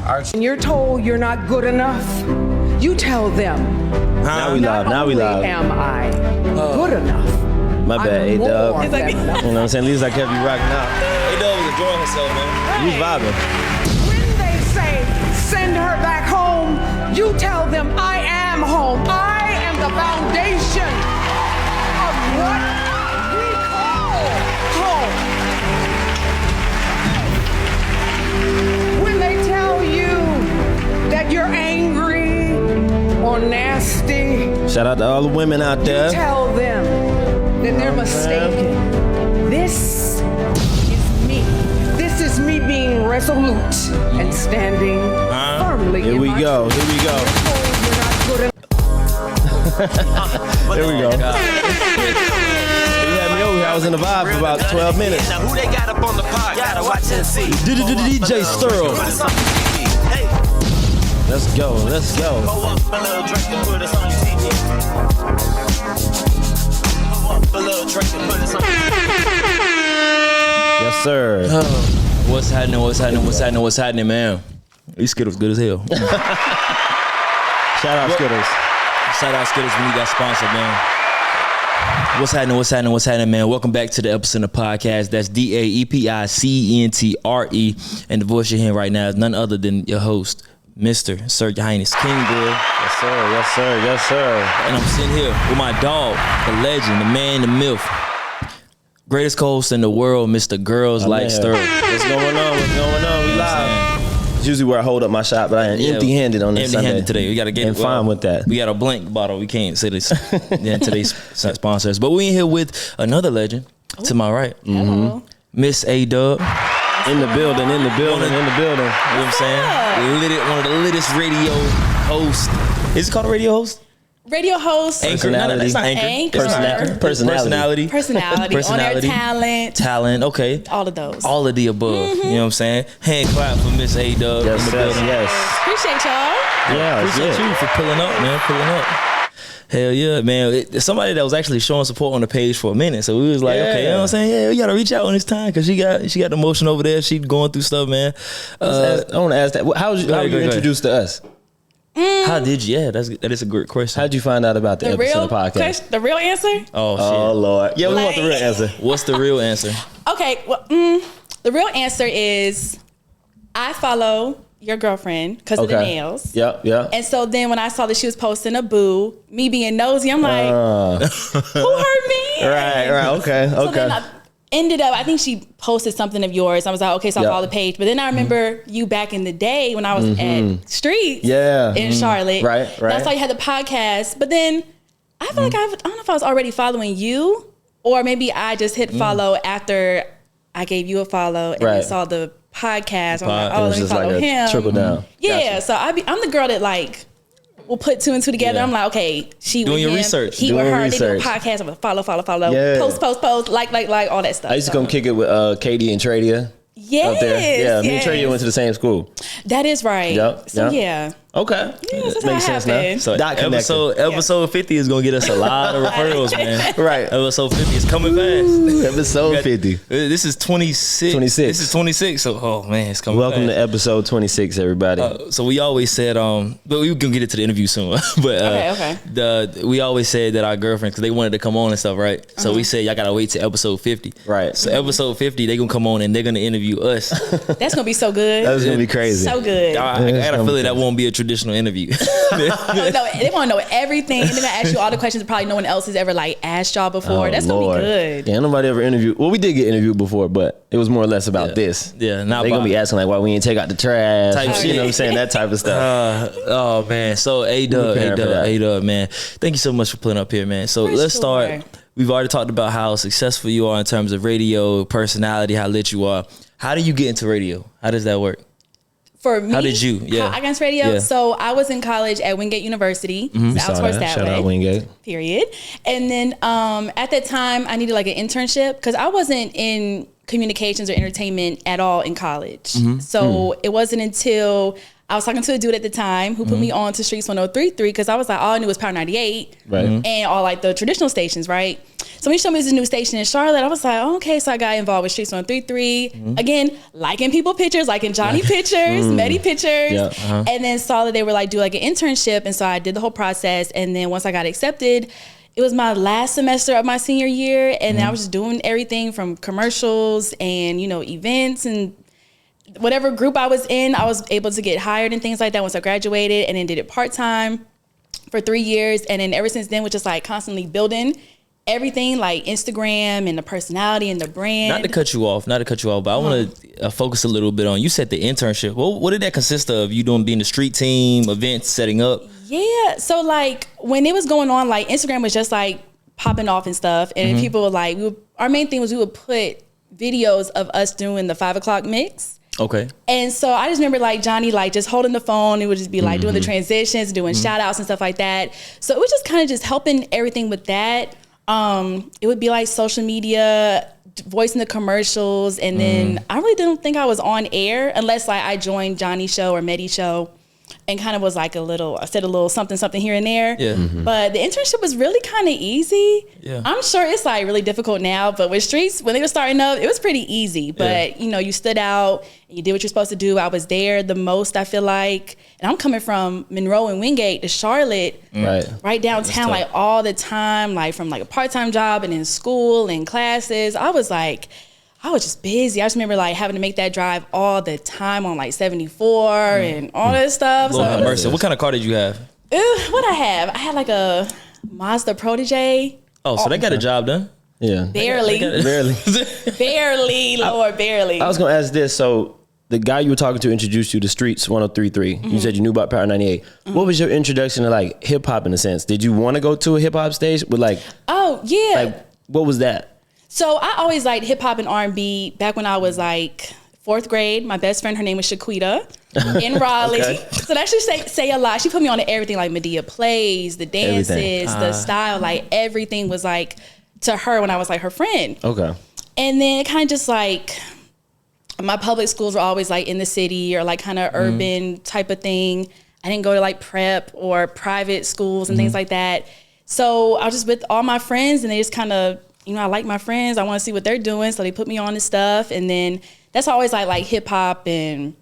And you're told you're not good enough, you tell them. Now we live. Not only am I good enough. My bad, Ayeee Dubb. You know what I'm saying? At least I kept you rocking out. Ayeee Dubb was enjoying herself, man. You vibing. When they say, send her back home, you tell them I am home. I am the foundation of what we call home. When they tell you that you're angry or nasty, Shout out to all the women out there. tell them that they're mistaken. This is me. This is me being resolute and standing firmly Here in we my go. truth. Here we go. You're not good enough. Here we go. You had me over here. I was in the vibe for about 12 minutes. Now who they got up on the pod? Gotta watch and see. DJ STERL. Hey, Let's go. Let's go. pull up a little drink and put us on TV. Pull up a little drink and put us on Yes, sir. What's happening? What's happening? What's happening? What's happening, man? These Skittles good as hell. Shout out Skittles. Shout out Skittles. We need that sponsor, man. What's happening? What's happening? What's happening, man? Welcome back to the Epicenter podcast. That's DAEPICENTRE. And the voice you're hearing right now is none other than your host, Mr. Sir Your Highness King Bill. Yes, sir. Yes, sir. Yes, sir. And I'm sitting here with my dog, the legend, the man, the myth, greatest co-host in the world, Mr. Girls Like STERL. What's going on? What's going on? We live. It's usually where I hold up my shop, but I am empty-handed on this Sunday. Empty-handed today. We gotta get fine with that. We got a blank bottle. We can't say this. Today's sponsors, but we in here with another legend to my right, Miss Ayeee Dubb. In the building, in the building, in the building. You know what I'm saying? One of the littest radio hosts. Is it called a radio host? Radio host, Anchor. No, that's not anchor. Anchor. Personality. Personality, on air talent, okay. all of those. All of the above. You know what I'm saying? Hand clap for Miss Ayeee Dubb in the building. Yes. Appreciate y'all. Yeah, Appreciate you for pulling up, man. Pulling up. Hell yeah, man. It's somebody that was actually showing support on the page for a minute. So we was like, okay, you know what I'm saying? Yeah, we got to reach out when it's time because she got the motion over there. She going through stuff, man. I want to ask that. How were you introduced to us? How did you? Yeah, that is a great question. How did you find out about the Epicenter podcast? The real answer? Oh, shit. Oh, Lord. Yeah, we want the real answer. What's the real answer? Okay, well, the real answer is I follow your girlfriend because of the nails. Yep. And so then when I saw that she was posting a boo, me being nosy, I'm like, who hurt me? Right. Okay. So then I ended up, I think she posted something of yours. I was like, okay, so I follow the page. But then I remember you back in the day when I was at Streets in Charlotte. Right. And I saw you had the podcast. But then I feel like I don't know if I was already following you or maybe I just hit follow after I gave you a follow and then saw the podcast. I'm like, oh, let me follow him. Trickle down. Yeah, so I'm the girl that like will put two and two together. I'm like, okay, she doing with your him, research. he with her, they do a podcast. I'm gonna follow, Yeah. post, like all that stuff. I used to come kick it with Katie and Tradia. Yes, up there. Yeah, me and Tradia went to the same school. That is right. Yep, So yeah. Okay. Yeah, that's Makes how it sense now. happened. So episode 50 is gonna get us a lot of referrals, man. Right. Episode 50 is coming fast. Episode 50. This is 26. 26. This is 26. So man, it's coming. Welcome fast. to episode 26, everybody. So we always said, but we can get it to the interview soon. But Okay. we always said that our girlfriends, because they wanted to come on and stuff, right? So we said y'all gotta wait till episode 50. Right. So episode 50, they gonna come on and they're gonna interview us. That's gonna be so good. That's gonna be crazy. So good. I got a feeling that won't be a traditional interview. No, they want to know everything. They're gonna ask you all the questions that probably no one else has ever like asked y'all before. That's gonna be good. Yeah, nobody ever interviewed. Well, we did get interviewed before, but it was more or less about this. Yeah, not they gonna be asking like why we didn't take out the trash. Type You know what I'm saying? That type of stuff. Oh man. So Ayeee Dubb, man. Thank you so much for putting up here, man. So let's start. We've already talked about how successful you are in terms of radio, personality, how lit you are. How do you get into radio? How does that work? For me, how did you? Yeah, I got into radio. Yeah. So I was in college at Wingate University. So I was towards that Shout out Wingate. Period. And then at that time, I needed like an internship because I wasn't in communications or entertainment at all in college. So it wasn't until I was talking to a dude at the time who put me on to Streets 103.3 because I was like, all I knew was Power 98 and all like the traditional stations, right? So when he showed me this new station in Charlotte, I was like, oh, okay. So I got involved with Streets on 3-3. Again, liking people pictures, liking Johnny pictures, Medi pictures. And then saw that they were like, do like an internship. And so I did the whole process. And then once I got accepted, it was my last semester of my senior year. And I was just doing everything from commercials and, you know, events and whatever group I was in, I was able to get hired and things like that once I graduated, and then did it part-time for 3 years. And then ever since then, was just like constantly building everything, like Instagram and the personality and the brand. Not to cut you off, but I want to focus a little bit on, you said the internship. What did that consist of? You being the street team, events, setting up? Yeah, so like when it was going on, like Instagram was just like popping off and stuff. And people were like, our main thing was we would put videos of us doing the 5 o'clock mix. Okay. And so I just remember like Johnny, like just holding the phone. It would just be like doing the transitions, doing shout outs and stuff like that. So it was just kind of just helping everything with that. It would be like social media, voicing the commercials. And then I really didn't think I was on air unless like I joined Johnny's show or Medi's show and kind of was like I said a little something here and there. Yeah. But the internship was really kind of easy. Yeah. I'm sure it's like really difficult now, but with Streets, when they were starting up, it was pretty easy. But you know, you stood out and you did what you're supposed to do. I was there the most, I feel like. And I'm coming from Monroe and Wingate to Charlotte, right downtown, like all the time, like from like a part-time job and in school and classes. I was just busy. I just remember like having to make that drive all the time on like 74 and all that stuff. Lord have mercy. What kind of car did you have? What I have? I had like a Mazda Protege. Oh, so they got a job done? Yeah. Barely. Barely, Lord, barely. I was going to ask this. So the guy you were talking to introduced you to Streets 103.3. You said you knew about Power 98. What was your introduction to like hip hop in a sense? Did you want to go to a hip hop stage with like? Oh, yeah. Like, what was that? So I always liked hip hop and R&B back when I was like 4th grade. My best friend, her name was Shaquita in Raleigh. So that should say a lot. She put me on to everything, like Medea plays, the dances, the style, like everything was like to her when I was like her friend. Okay. And then it kind of just like, my public schools were always like in the city or like kind of urban type of thing. I didn't go to like prep or private schools and things like that. So I was just with all my friends and they just kind of, you know, I like my friends. I want to see what they're doing. So they put me on this stuff. And then that's always like hip hop and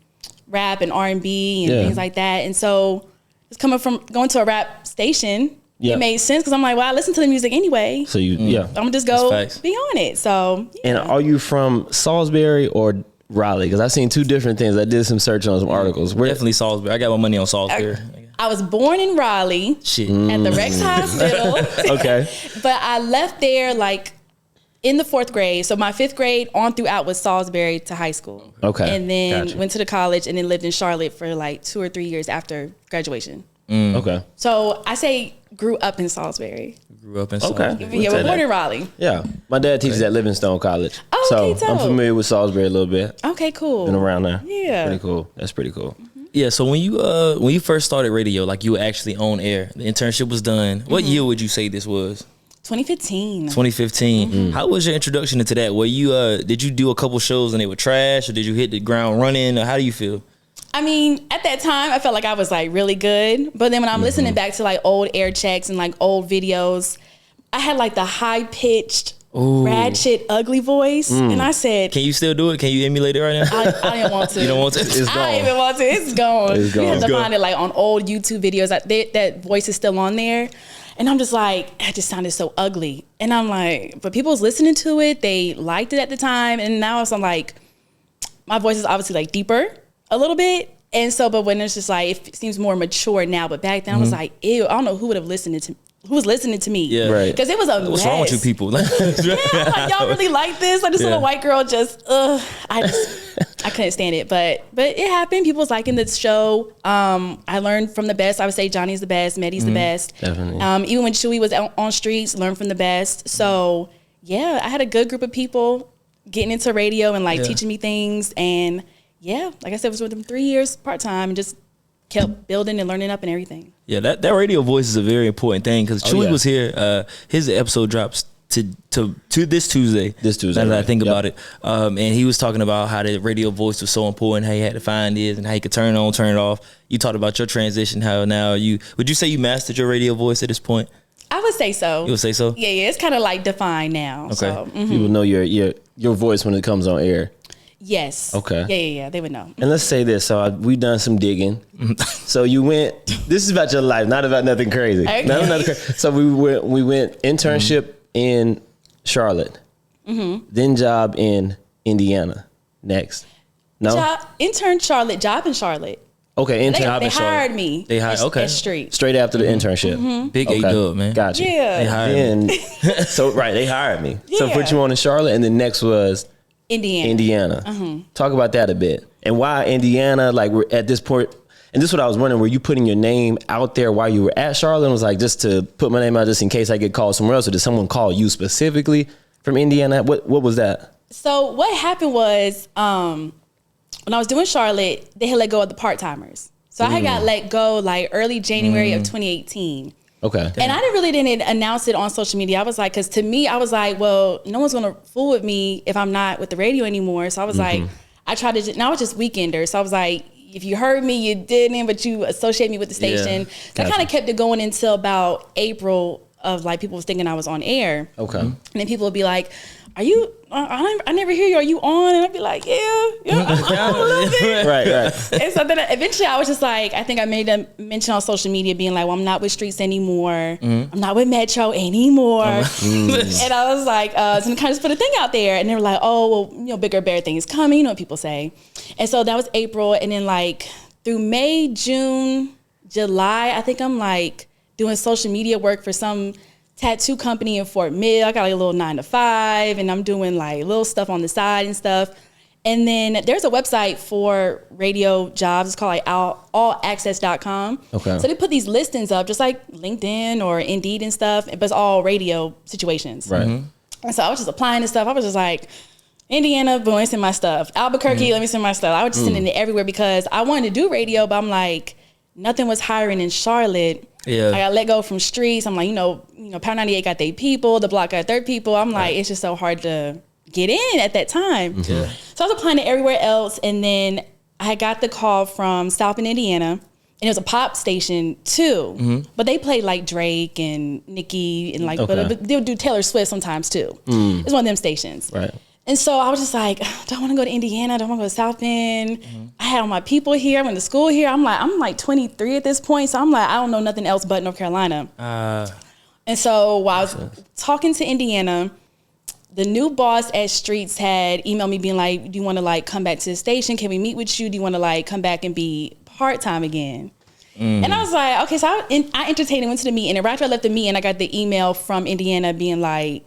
rap and R&B and things like that. And so it's coming from going to a rap station. It made sense because I'm like, well, I listen to the music anyway. So you, I'm going to just go be on it. So, And are you from Salisbury or Raleigh? Because I've seen two different things. I did some search on some articles. Definitely Salisbury. I got my money on Salisbury. I was born in Raleigh at the Rex Hospital. Okay. But I left there like in the 4th grade. So my 5th grade on throughout was Salisbury to high school. Okay. And then went to the college and then lived in Charlotte for like 2 or 3 years after graduation. Okay. So I say grew up in Salisbury. Grew up in Salisbury. Okay. Yeah, we're born in Raleigh. Yeah. My dad teaches at Livingstone College. Oh, so okay, I'm dope. familiar with Salisbury a little bit. Okay, cool. Been around there. Yeah. Pretty cool. That's pretty cool. Yeah, so when you first started radio, like you were actually on air, the internship was done. What year would you say this was? 2015. 2015. How was your introduction into that? Were you did you do a couple shows and they were trash, or did you hit the ground running, or how do you feel? I mean, at that time, I felt like I was like really good. But then when I'm listening back to like old air checks and like old videos, I had like the high pitched, ratchet, ugly voice. And I said, Can you still do it? Can you emulate it right now? I didn't want to. You don't want to? It's gone. I didn't even want to. It's gone. It's gone. You have It's to gone. find it like on old YouTube videos. That voice is still on there. And I'm just like, that just sounded so ugly. And I'm like, but people was listening to it. They liked it at the time. And now I'm like, my voice is obviously like deeper a little bit. And so, but when it's just like, it seems more mature now. But back then I was like, ew, I don't know who would have listened to who was listening to me. Yeah. Right. Because it was a mess. What's wrong with you people? Yeah, I'm like, y'all really like this? Like this little white girl just, I couldn't stand it. But it happened. People was liking the show. I learned from the best. I would say Johnny's the best. Medi's the best. Definitely. Even when Chewy was on Streets, learned from the best. So yeah, I had a good group of people getting into radio and like teaching me things. And yeah, like I said, it was with them 3 years part-time and just kept building and learning up and everything. Yeah, that radio voice is a very important thing because Chewy was here. His episode drops to this Tuesday. This Tuesday, Now that I right. think about it. And he was talking about how the radio voice was so important, how you had to find it and how you could turn it on, turn it off. You talked about your transition, how now would you say you mastered your radio voice at this point? I would say so. You would say so? Yeah, it's kind of like defined now. Okay. So, People know your voice when it comes on air. yes. Okay. Yeah. They would know. And let's say this. So we've done some digging. So you went. This is about your life, not about nothing crazy. Okay. Nothing crazy. So we went internship in Charlotte, then job in Indiana. Next, no. Intern Charlotte, job in Charlotte. Okay, intern. They hired me. They hired. Okay. At Street. Straight after the internship. Big Ayeee Dubb, man. Gotcha. Yeah. They hired me. And so they hired me. So Yeah. put you on in Charlotte, and then next was Indiana. Talk about that a bit, and why Indiana? Like we're at this point, and this is what I was wondering: were you putting your name out there while you were at Charlotte? And was like just to put my name out just in case I get called somewhere else, or did someone call you specifically from Indiana? What was that? So what happened was when I was doing Charlotte, they had let go of the part-timers. So I had got let go like early January of 2018. Okay. And I didn't announce it on social media. I was like, because to me, I was like, well, no one's going to fool with me if I'm not with the radio anymore. So I was like, I tried to, now I was just weekender. So I was like, if you heard me, you didn't, but you associate me with the station. Yeah. So I kind of kept it going until about April of like people was thinking I was on air. Okay. And then people would be like, are you, I never hear you. Are you on? And I'd be like, yeah, I'm a little bit. Right. And so then eventually I was just like, I think I made a mention on social media being like, well, I'm not with Streets anymore. I'm not with Metro anymore. And I was like, so I kind of just put a thing out there. And they were like, oh, well, bigger, better things coming. You know what people say. And so that was April. And then like through May, June, July, I think I'm like doing social media work for some tattoo company in Fort Mill. I got like a little 9 to 5 and I'm doing like little stuff on the side and stuff. And then there's a website for radio jobs. It's called like allaccess.com. Okay. So they put these listings up just like LinkedIn or Indeed and stuff, but it's all radio situations. Right. And so I was just applying and stuff. I was just like, Indiana, boom, let me send my stuff. Albuquerque, let me send my stuff. I was just sending it everywhere because I wanted to do radio, but I'm like, nothing was hiring in Charlotte. Yeah. I got let go from Streets. I'm like, Power 98 got their people, the block got their people. I'm like, it's just so hard to get in at that time. Yeah. So I was applying to everywhere else. And then I got the call from South Bend, Indiana. And it was a pop station too. But they played like Drake and Nicki and like, but they'll do Taylor Swift sometimes too. It's one of them stations. Right. And so I was just like, don't want to go to Indiana. Don't want to go to South Bend. I had all my people here. I went to school here. I'm like 23 at this point. So I'm like, I don't know nothing else but North Carolina. And so while I was talking to Indiana, the new boss at Streets had emailed me being like, do you want to like come back to the station? Can we meet with you? Do you want to like come back and be part-time again? And I was like, okay. So I entertained and went to the meeting. And right after I left the meeting, I got the email from Indiana being like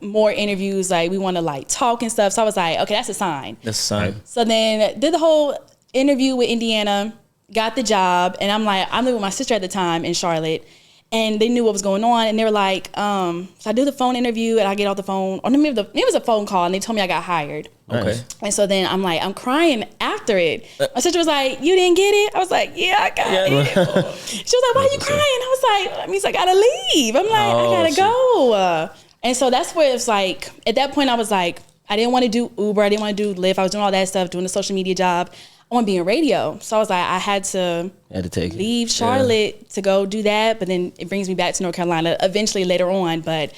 more interviews, like we want to like talk and stuff. So I was like, okay, that's a sign. That's a sign. So then did the whole interview with Indiana, got the job, and I'm living with my sister at the time in Charlotte, and they knew what was going on, and they were like, so I do the phone interview, and I get off the phone, or maybe it was a phone call, and they told me I got hired. Okay. And so then I'm crying after it. My sister was like, you didn't get it? I was like, yeah, I got it. She was like, why are you crying? I was like, that means I gotta leave. I'm like, I gotta go. And so that's where it's like, at that point I was like, I didn't want to do Uber. I didn't want to do Lyft. I was doing all that stuff, doing the social media job. I want to be in radio. So I was like, I had to take leave Charlotte to go do that. But then it brings me back to North Carolina eventually later on. But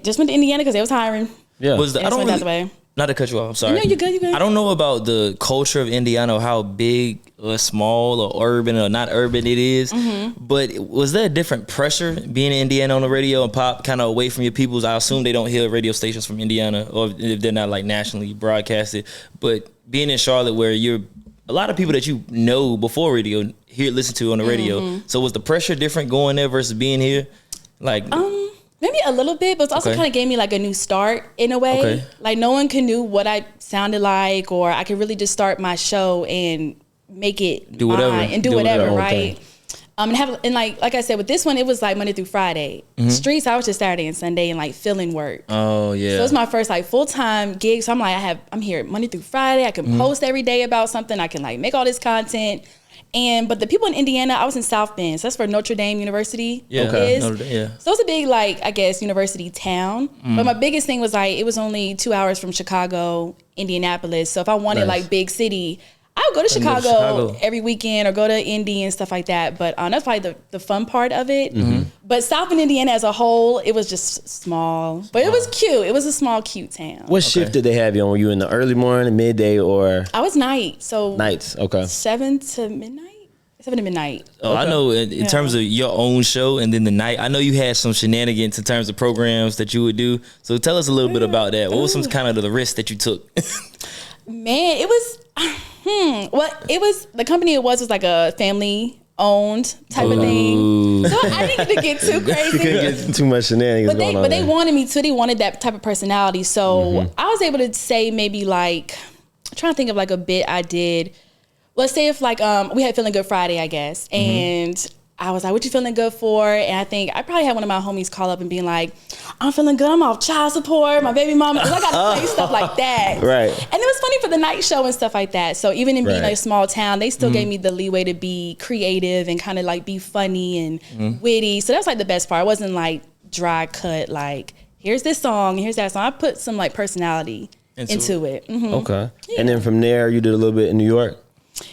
just went to Indiana because they was hiring. Yeah. I don't really, not to cut you off, I'm sorry. No, you're good. I don't know about the culture of Indiana or how big or small or urban or not urban it is, but was there a different pressure being in Indiana on the radio and pop kind of away from your peoples? I assume they don't hear radio stations from Indiana or if they're not like nationally broadcasted, but being in Charlotte where you're a lot of people that you know before radio listen to on the radio. So was the pressure different going there versus being here? Like maybe a little bit, but it's also kind of gave me like a new start in a way. Okay. Like no one knew what I sounded like, or I could really just start my show and make it do whatever mine and do whatever, right? Thing. And like I said, with this one, it was like Monday through Friday. Streets, I was just Saturday and Sunday and like filling work. Oh yeah. So it's my first like full-time gig. So I'm like, I'm here Monday through Friday. I can post every day about something. I can like make all this content. But the people in Indiana, I was in South Bend. So that's where Notre Dame University is. Notre Dame, yeah. So it's a big, like, I guess, university town. But my biggest thing was, like, it was only 2 hours from Chicago, Indianapolis. So if I wanted, like, big city, I would go to Chicago, Chicago every weekend or go to Indy and stuff like that. But that's probably the fun part of it. But South Bend, Indiana as a whole, it was just small. But it was cute. It was a small, cute town. What shift did they have you on? Were you in the early morning, midday, or I was night. So nights? Okay. 7 to midnight. 7 to midnight. Oh, I know in terms of your own show and then the night, I know you had some shenanigans in terms of programs that you would do. So tell us a little bit about that. What was some kind of the risk that you took? Man, it was, it was, the company it was like a family owned type of thing. So I didn't get too crazy. You couldn't get too much shenanigans going on. But they wanted me to. They wanted that type of personality. So I was able to say maybe like, I'm trying to think of like a bit I did. Let's say if like we had Feeling Good Friday, I guess, and I was like, "What you feeling good for?" And I think I probably had one of my homies call up and being like, "I'm feeling good. I'm off child support. My baby mama." Because I got to say stuff like that, Right? And it was funny for the night show and stuff like that. So even in being like a small town, they still gave me the leeway to be creative and kind of like be funny and witty. So that was like the best part. It wasn't like dry cut. Like here's this song, here's that song. I put some like personality into it. Okay. And then from there, you did a little bit in New York.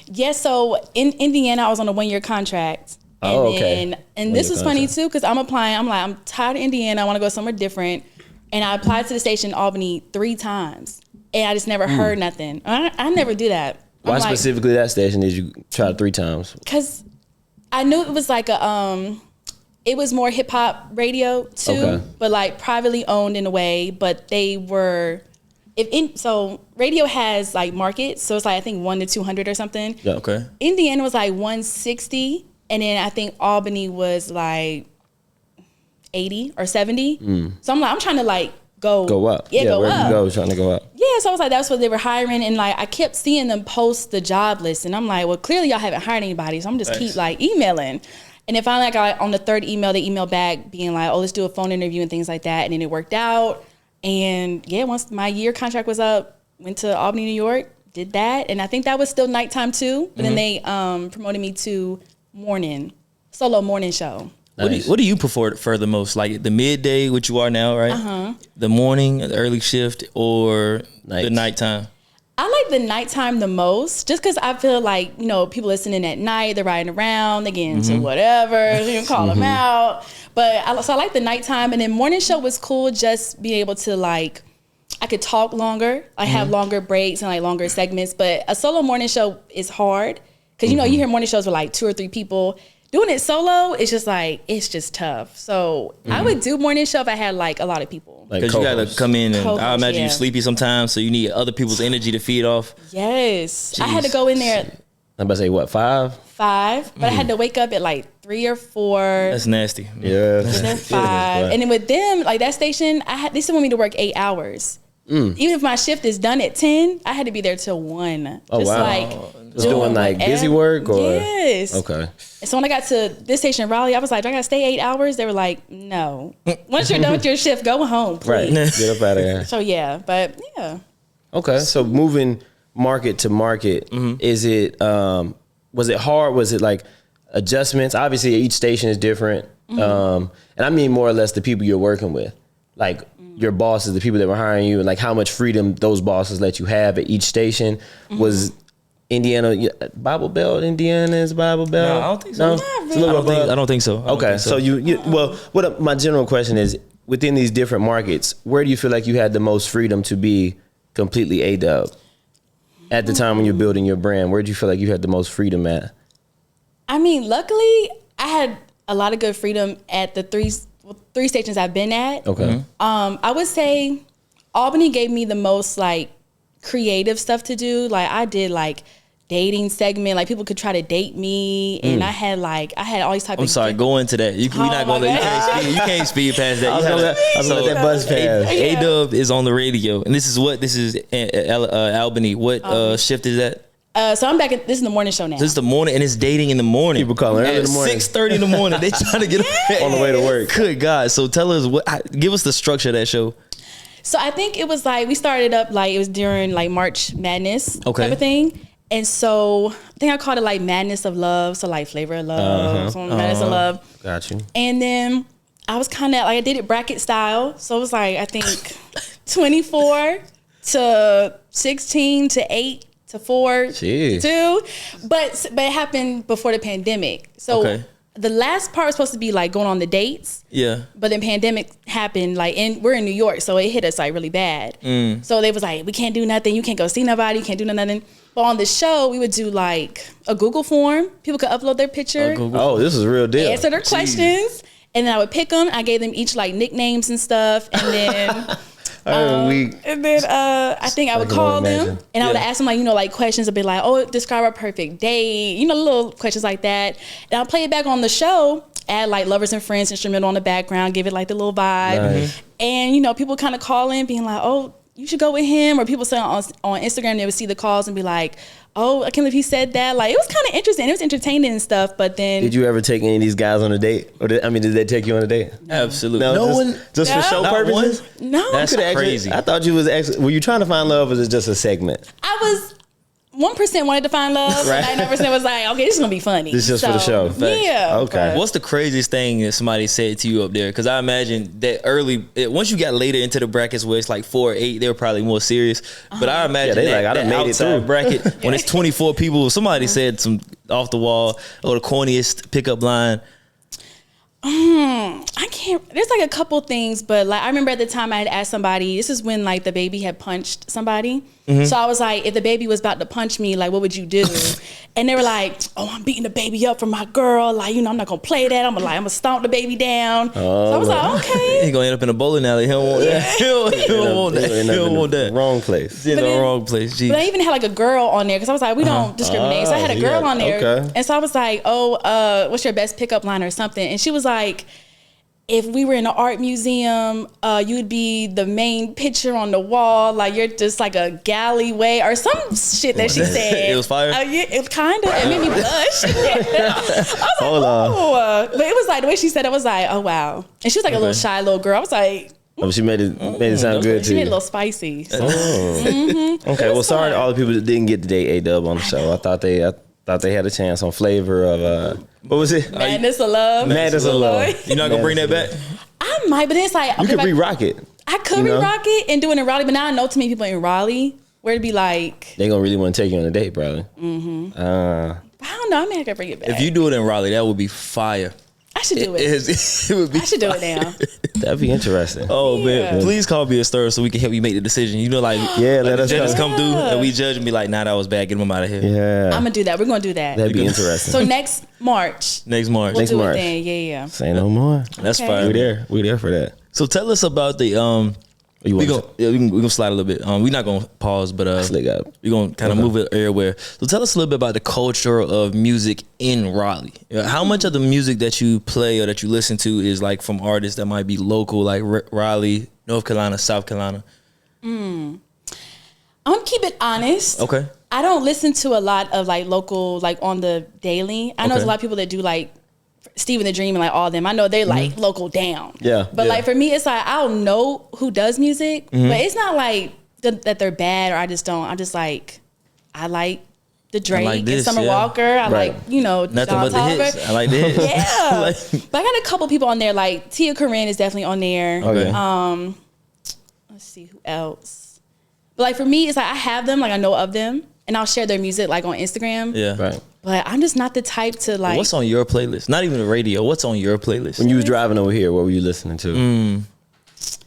Yeah, so in Indiana, I was on a 1-year contract. And this was funny too, because I'm applying. I'm like, I'm tired of Indiana. I want to go somewhere different. And I applied to the station in Albany 3 times. And I just never heard nothing. I never do that. Why specifically that station did you try 3 times? Because I knew it was like it was more hip hop radio too, but like privately owned in a way. But they were... So radio has like markets, so it's like I think 1 to 200 or something. Yeah, okay. Indiana was like 160, and then I think Albany was like 80 or 70. So I'm like, I'm trying to like go up. Yeah, go where up. you go, trying to go up. Yeah, so I was like, that's what they were hiring, and like I kept seeing them post the job list, and I'm like, well, clearly y'all haven't hired anybody, so I'm just keep like emailing. And then finally, like on the 3rd email, they emailed back being like, oh, let's do a phone interview and things like that, and then it worked out. And yeah, once my year contract was up, went to Albany, New York, did that. And I think that was still nighttime too. But then they promoted me to solo morning show. Nice. What do you prefer the most? Like the midday, which you are now, right? The morning, the early shift, or the nighttime? I like the nighttime the most, just because I feel like, people listening at night, they're riding around, they get into whatever, you can call them out. But so I like the nighttime, and then morning show was cool, just being able to like, I could talk longer, I have longer breaks and like longer segments, but a solo morning show is hard, because you hear morning shows with like 2 or 3 people. Doing it solo, it's just tough. So I would do morning show if I had like a lot of people. Because you gotta come in and I imagine you're sleepy sometimes, so you need other people's energy to feed off. Yes. Jeez. I had to go in there. I'm about to say what, 5? 5, but I had to wake up at like 3 or 4. That's nasty. Yeah. And then 5. And then with them, like that station, they still want me to work 8 hours. Even if my shift is done at 10, I had to be there till 1. Oh, just wow. like Just doing like busy work or? Yes. Okay. And so when I got to this station in Raleigh, I was like, do I gotta stay 8 hours? They were like, no. Once you're done with your shift, go home, please. Right. Get up out of here. So yeah, but yeah. Okay. So moving market to market, is it, was it hard? Was it like adjustments? Obviously each station is different. And I mean more or less the people you're working with. Like your bosses, the people that were hiring you, and like how much freedom those bosses let you have at each station. Was Indiana Bible Belt? Indiana is Bible Belt? No, I don't think so. No? I don't think so. Okay, so you well, my general question is, within these different markets, where do you feel like you had the most freedom to be completely Ayeee Dubb? At the time when you're building your brand, where do you feel like you had the most freedom at? I mean, luckily, I had a lot of good freedom at the three stations I've been at. Okay. I would say Albany gave me the most like creative stuff to do. Like I did like dating segment, like people could try to date me, and I had all these type of. I'm sorry, go into that. We not going. You can't speed past that. I was gonna let that buzz pass. Ayeee Dubb is on the radio, and this is Albany. What shift is that? So I'm back at this is the morning show now. This is the morning, and it's dating in the morning. People calling early in the morning. 6:30 in the morning. They trying to get on the way to work. Good God! So tell us give us the structure of that show. So I think it was like we started up like it was during like March Madness type of thing. And so I think I called it like Madness of Love. So like Flavor of Love, Madness of Love. Got you. And then I was kind of like, I did it bracket style. So it was like, I think 24 to 16 to 8 to 4 Jeez. 2, but it happened before the pandemic. So Okay. the last part was supposed to be like going on the dates. Yeah. But then pandemic happened, like, and we're in New York, so it hit us like really bad. So they was like, we can't do nothing. You can't go see nobody. You can't do nothing. But on the show, we would do like a Google form. People could upload their picture, Oh, this is a real deal. answer their questions, and then I would pick them. I gave them each like nicknames and stuff, and then. I think I would can call only them imagine. and I would ask them like, like questions. I'd be like, oh, describe our perfect date, little questions like that. And I'll play it back on the show, add like Lovers and Friends instrumental on the background, give it like the little vibe. Nice. And, people kind of call in being like, oh, you should go with him. Or people say on Instagram, they would see the calls and be like, oh, I can't believe he said that. Like, it was kind of interesting. It was entertaining and stuff. But then. Did you ever take any of these guys on a date? Or did they take you on a date? Absolutely. No, just for show Not purposes? one? No. That's crazy. I thought you was actually. Were you trying to find love, or was it just a segment? I was 1% wanted to find love, Right. 99% was like, okay, this is gonna be funny. This is just for the show. Yeah. Okay. but- What's the craziest thing that somebody said to you up there? Because I imagine that once you got later into the brackets where it's like 4 or 8, they were probably more serious. But I imagine they like, I that done made it outside through. bracket, when it's 24 people, somebody said some off the wall or the corniest pickup line. I can't. There's like a couple things, but like I remember at the time I had asked somebody. This is when like the baby had punched somebody. So I was like, if the baby was about to punch me, like what would you do? And they were like, oh, I'm beating the baby up for my girl. Like I'm not gonna play that. I'm gonna stomp the baby down. So I was like, okay. He gonna end up in a bowling alley. He don't want that. He don't want that. He don't want that. Wrong place. In the then- wrong place. Jeez. But I even had like a girl on there because I was like, we don't discriminate. So I had a you girl had- on there, okay. and so I was like, oh, what's your best pickup line or something? And she was like, if we were in an art museum, you'd be the main picture on the wall, like you're just like a galleyway or some shit that she said. It was fire? Yeah, it kind of. It made me blush. I was like, Hold on. oh. But it was like the way she said it was like, oh wow. And she was like a little shy little girl. I was like, Oh, she made it sound good she to made it a you. little spicy. So. Okay, well, sorry to all the people that didn't get to date Ayeee Dubb on the show. I thought they had a chance on Flavor of what was it? Madness of Love. Madness of Love. You're not gonna bring that back? I might, but it's like You okay, could re-rock it. I could you know? re-rock it and do it in Raleigh, but now I know too many people in Raleigh where it'd be like, They gonna really want to take you on a date, probably. I don't know. I may have to bring it back. If you do it in Raleigh, that would be fire. I should do it. It would be. I should do it now. That'd be interesting. Oh Yeah. man, please call me a stir so we can help you make the decision. Like Yeah, let the us judges know. come through and we judge and be like, nah, that was bad. Get them out of here. Yeah, I'm gonna do that. We're gonna do that. that'd be interesting. So next March, Next March. we'll Next do March. it then. Yeah. Say no more. That's Okay. fire. We there for that. So tell us about the You we want gonna slide a little bit. We're not gonna pause, but Slick up. we're gonna kind of move it everywhere. So tell us a little bit about the culture of music in Raleigh. How much of the music that you play or that you listen to is like from artists that might be local, like Raleigh, North Carolina, South Carolina? I'm gonna keep it honest. Okay. I don't listen to a lot of like local, like on the daily. I know there's Okay. a lot of people that do like Steve and the Dream and like all them. I know they're like local down. Yeah. But Yeah. like for me, it's like I don't know who does music, but it's not like that they're bad or I just don't. I'm just like I like the Drake like and this, Summer yeah. Walker. I Right. like Nothing John but the Tolliver. hits. I like the hits. Yeah. Like- But I got a couple people on there. Like Tia Corinne is definitely on there. Okay. Let's see who else. But like for me, it's like I have them, like I know of them, and I'll share their music like on Instagram. Yeah. Right. But I'm just not the type to like. What's on your playlist? Not even the radio. What's on your playlist? When you was driving over here, what were you listening to?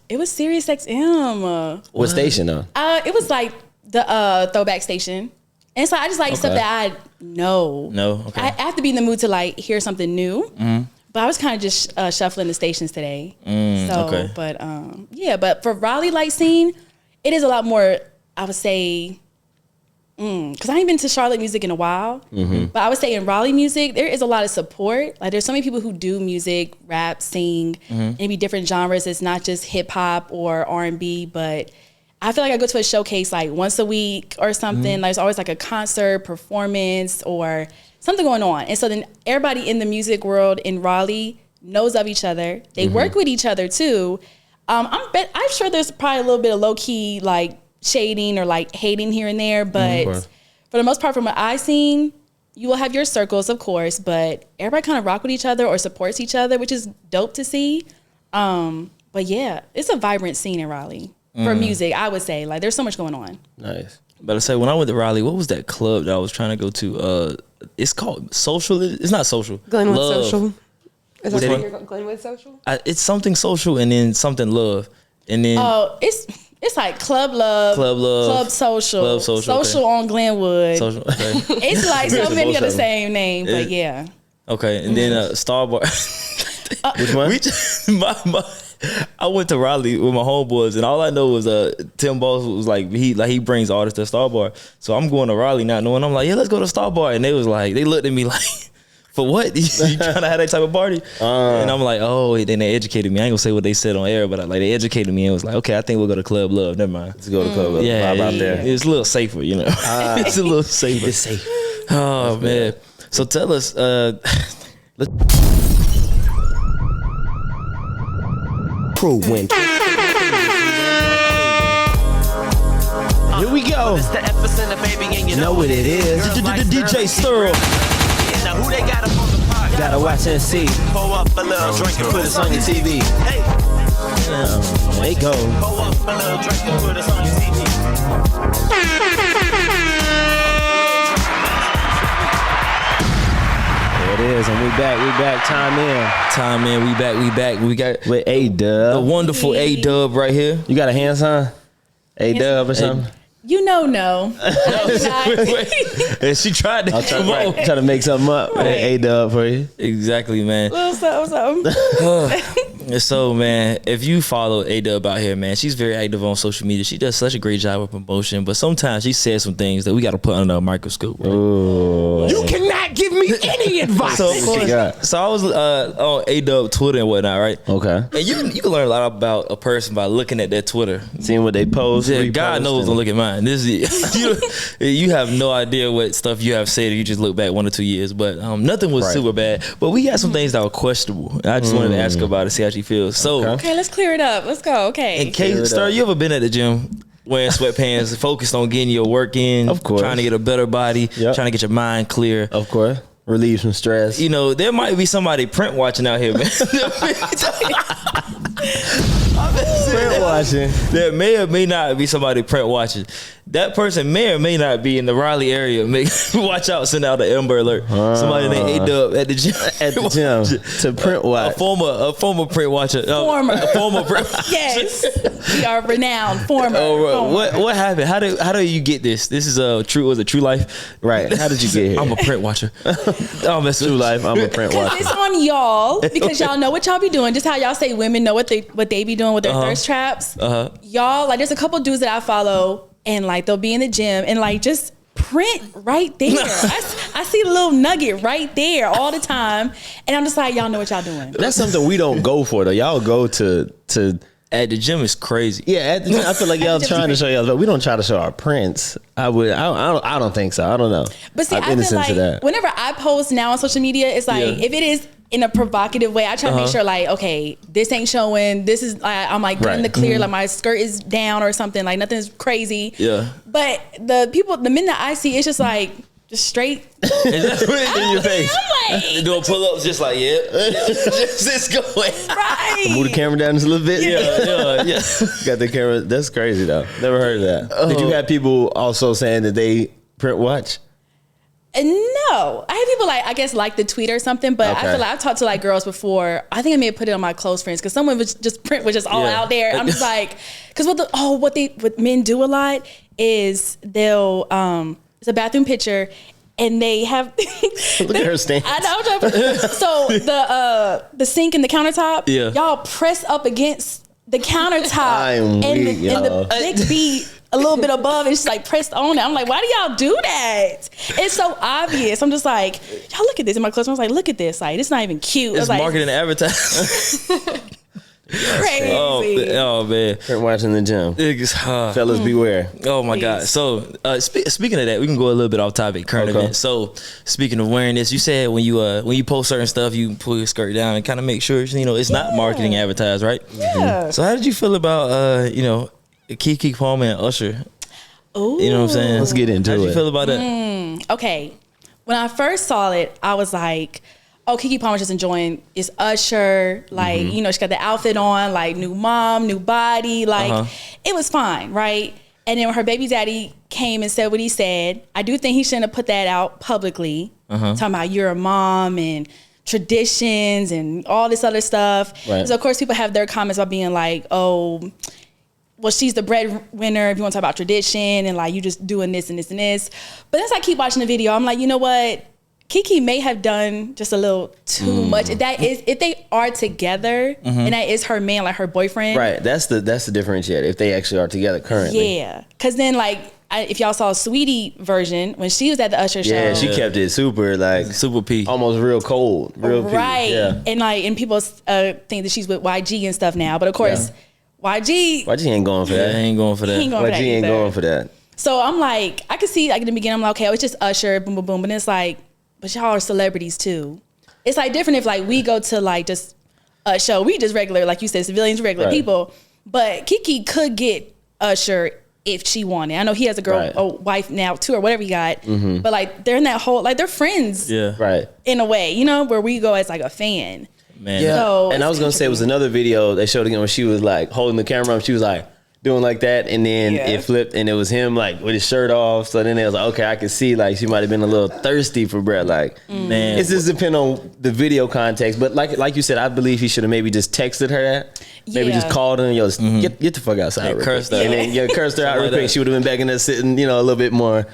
It was Sirius XM. What station though? It was like the throwback station, and so I just like stuff Okay. that I know. No. Okay. I have to be in the mood to like hear something new. But I was kind of just shuffling the stations today. okay. But yeah, but for Raleigh light scene, it is a lot more. I would say, because I ain't been to Charlotte music in a while. But I would say in Raleigh music, there is a lot of support. Like there's so many people who do music, rap, sing, maybe different genres. It's not just hip hop or R&B, but I feel like I go to a showcase like once a week or something. Like there's always like a concert, performance, or something going on. And so then everybody in the music world in Raleigh knows of each other. They work with each other too. I'm sure there's probably a little bit of low key like shading or like hating here and there, but for the most part, from what I've seen, you will have your circles, of course, but everybody kind of rock with each other or supports each other, which is dope to see. But yeah, it's a vibrant scene in Raleigh for music. I would say like there's so much going on. Nice. But I say when I went to Raleigh, what was that club that I was trying to go to? It's called Social. It's not Social. Glenwood Love. Social. Is What that did what he- you're Glenwood Social? It's something social and then something love. And then Oh, it's like Club Love, Club Social, Social okay. on Glenwood. social. Okay. It's like so many of the Both of them. same name, but yeah. Okay, and then Starbar. Which one? I went to Raleigh with my homeboys, and all I know was Tim Boss was like he brings artists to Starbar. So I'm going to Raleigh not knowing. I'm like, yeah, let's go to Starbar, and they looked at me like, for what? You trying to have that type of party? And I'm like, oh, then they educated me. I ain't gonna say what they said on air, but like they educated me and was like, okay, I think we'll go to Club Love. Never mind. Let's go to Club. Yeah, Vibe out there. It's a little safer, you know. It's a little safer. It's safe. Oh man. So tell us, Pro win. Here we go. It's the epicenter, baby, and you Know what it is. Girls like DJ STERL. Yeah, now who they got up on the pod? Gotta watch and see. Pour up a little drink and put us on your TV. Hey, They go. pour up a little drink and put us on your TV. There it is, and we back. Time in. We back. We got With Ayeee the Dubb. wonderful Ayeee Dubb right here. You got a hand sign? Ayeee Dubb or something? You know, no. I do not. And she tried to I'll try to make something up. Right. Ayeee Dubb for you. Exactly, man. What's up? And so, man, if you follow Ayeee Dubb out here, man, she's very active on social media. She does such a great job with promotion, but sometimes she says some things that we got to put under a microscope. Right? Ooh. You cannot give me any advice. So, got? so I was on Ayeee Dubb Twitter and whatnot, right? Okay. And you can learn a lot about a person by looking at their Twitter. Seeing what they post. Yeah, repost, God knows and- don't look at mine. This is you have no idea what stuff you have said if you just look back 1 or 2 years. But nothing was Right. super bad. But we got some things that were questionable. And I just wanted to ask her about it, see how she feels. So, Okay, let's clear it up. Let's go. Okay. in case, Star, you ever been at the gym wearing sweatpants, focused on getting your work in, Of course. trying to get a better body, Yep. trying to get your mind clear? Of course. Relieve some stress. You know, there might be somebody print watching out here, man. Print watching. There may or may not be somebody print watching. That person may or may not be in the Raleigh area. Watch out, send out an Amber Alert. Somebody named Ayeee Dubb at the gym. At the gym to print A watch. former print watcher. A former print watcher. Yes. We are renowned. Former. Oh, what happened? How do you get this? This is a true life? Right. How did you get here? I'm a print watcher. Oh, that's True life. I'm a print Because watcher. it's on y'all, because y'all know what y'all be doing. Just how y'all say women know what they be doing with their thirst traps. Y'all, like, there's a couple dudes that I follow, and like they'll be in the gym and like just print right there. I see the little nugget right there all the time, and I'm just like, y'all know what y'all doing. That's something we don't go for though. Y'all go to at the gym is crazy. yeah. At the gym, I feel like y'all trying to show y'all, but we don't try to show our prints. I don't think so. I don't know. But see, I'm I feel innocent like to that. whenever I post now on social media, it's like if it is in a provocative way, I try to make sure like, okay, this ain't showing. This is I'm like good in the clear, like my skirt is down or something, like nothing's crazy. Yeah. But the men that I see, it's just like just straight. In your face. I'm like, Doing pull-ups just like, just going. right. Move the camera down just a little bit. Yeah. Got the camera. That's crazy though. Never heard of that. Did you have people also saying that they print watch? No, I have people like, I guess, like the tweet or something, but I Okay. feel like I've talked to like girls before. I think I may have put it on my close friends because someone was just print was just all Yeah. out there. I'm just like, because what men do a lot is they'll it's a bathroom picture and they have Look at her stance. I know. So the sink and the countertop, Yeah. y'all press up against the countertop I'm and weak, and the y'all. dick be a little bit above and it's like pressed on it. I'm like, why do y'all do that? It's so obvious. I'm just like, y'all look at this. And my close friend was like, look at this. Like, it's not even cute. It's It's like, marketing and advertising. crazy. Oh man. Print watch in the gym. Fellas, beware. Oh my God! Please. So speaking of that, we can go a little bit off topic. Current Okay. events. So speaking of wearing this, you said when you post certain stuff, you pull your skirt down and kind of make sure it's not marketing advertised, right? Yeah. So how did you feel about Keke Palmer and Usher? Ooh. You know what I'm saying? Let's get into How did you it. feel about that? Okay. When I first saw it, I was like, oh, Keke Palmer's just enjoying it's Usher. Like, she got the outfit on, like new mom, new body. Like, it was fine, right? And then when her baby daddy came and said what he said, I do think he shouldn't have put that out publicly. Talking about you're a mom and traditions and all this other stuff. Right. So of course people have their comments about being like, oh, well, she's the breadwinner if you want to talk about tradition and like you just doing this and this and this. But as I keep watching the video, I'm like, you know what? Kiki may have done just a little too much. If they are together and that is her man, like her boyfriend. Right. That's the differentiator. If they actually are together currently. Yeah. Because then like, if y'all saw Sweetie version, when she was at the Usher show. Yeah, she kept it super P. Almost real cold. Real right. P. Yeah. And people think that she's with YG and stuff now. But of course, YG ain't going for that. He ain't going for that. YG ain't going for that. So I'm like, I could see like in the beginning, I'm like, okay, it's just Usher, boom, boom, boom. But then it's like, but y'all are celebrities too. It's like different if like we go to like just a show. We just regular, like you said, civilians, regular people. But Kiki could get Usher if she wanted. I know he has a girl, a wife now too, or whatever he got. But like they're in that whole, like they're friends. Yeah. Right. In a way, you know, where we go as like a fan. Man. Yeah. So, and I was gonna say it was another video they showed again when she was like holding the camera up. She was like doing like that, and then it flipped, and it was him like with his shirt off. So then they was like, okay, I could see like she might have been a little thirsty for Brett. Like, man, it just depend on the video context. But like you said, I believe he should have maybe just texted her that. Maybe just called her and get the fuck outside. And cursed her. And then cursed her out real quick. She would have been back in there sitting, a little bit more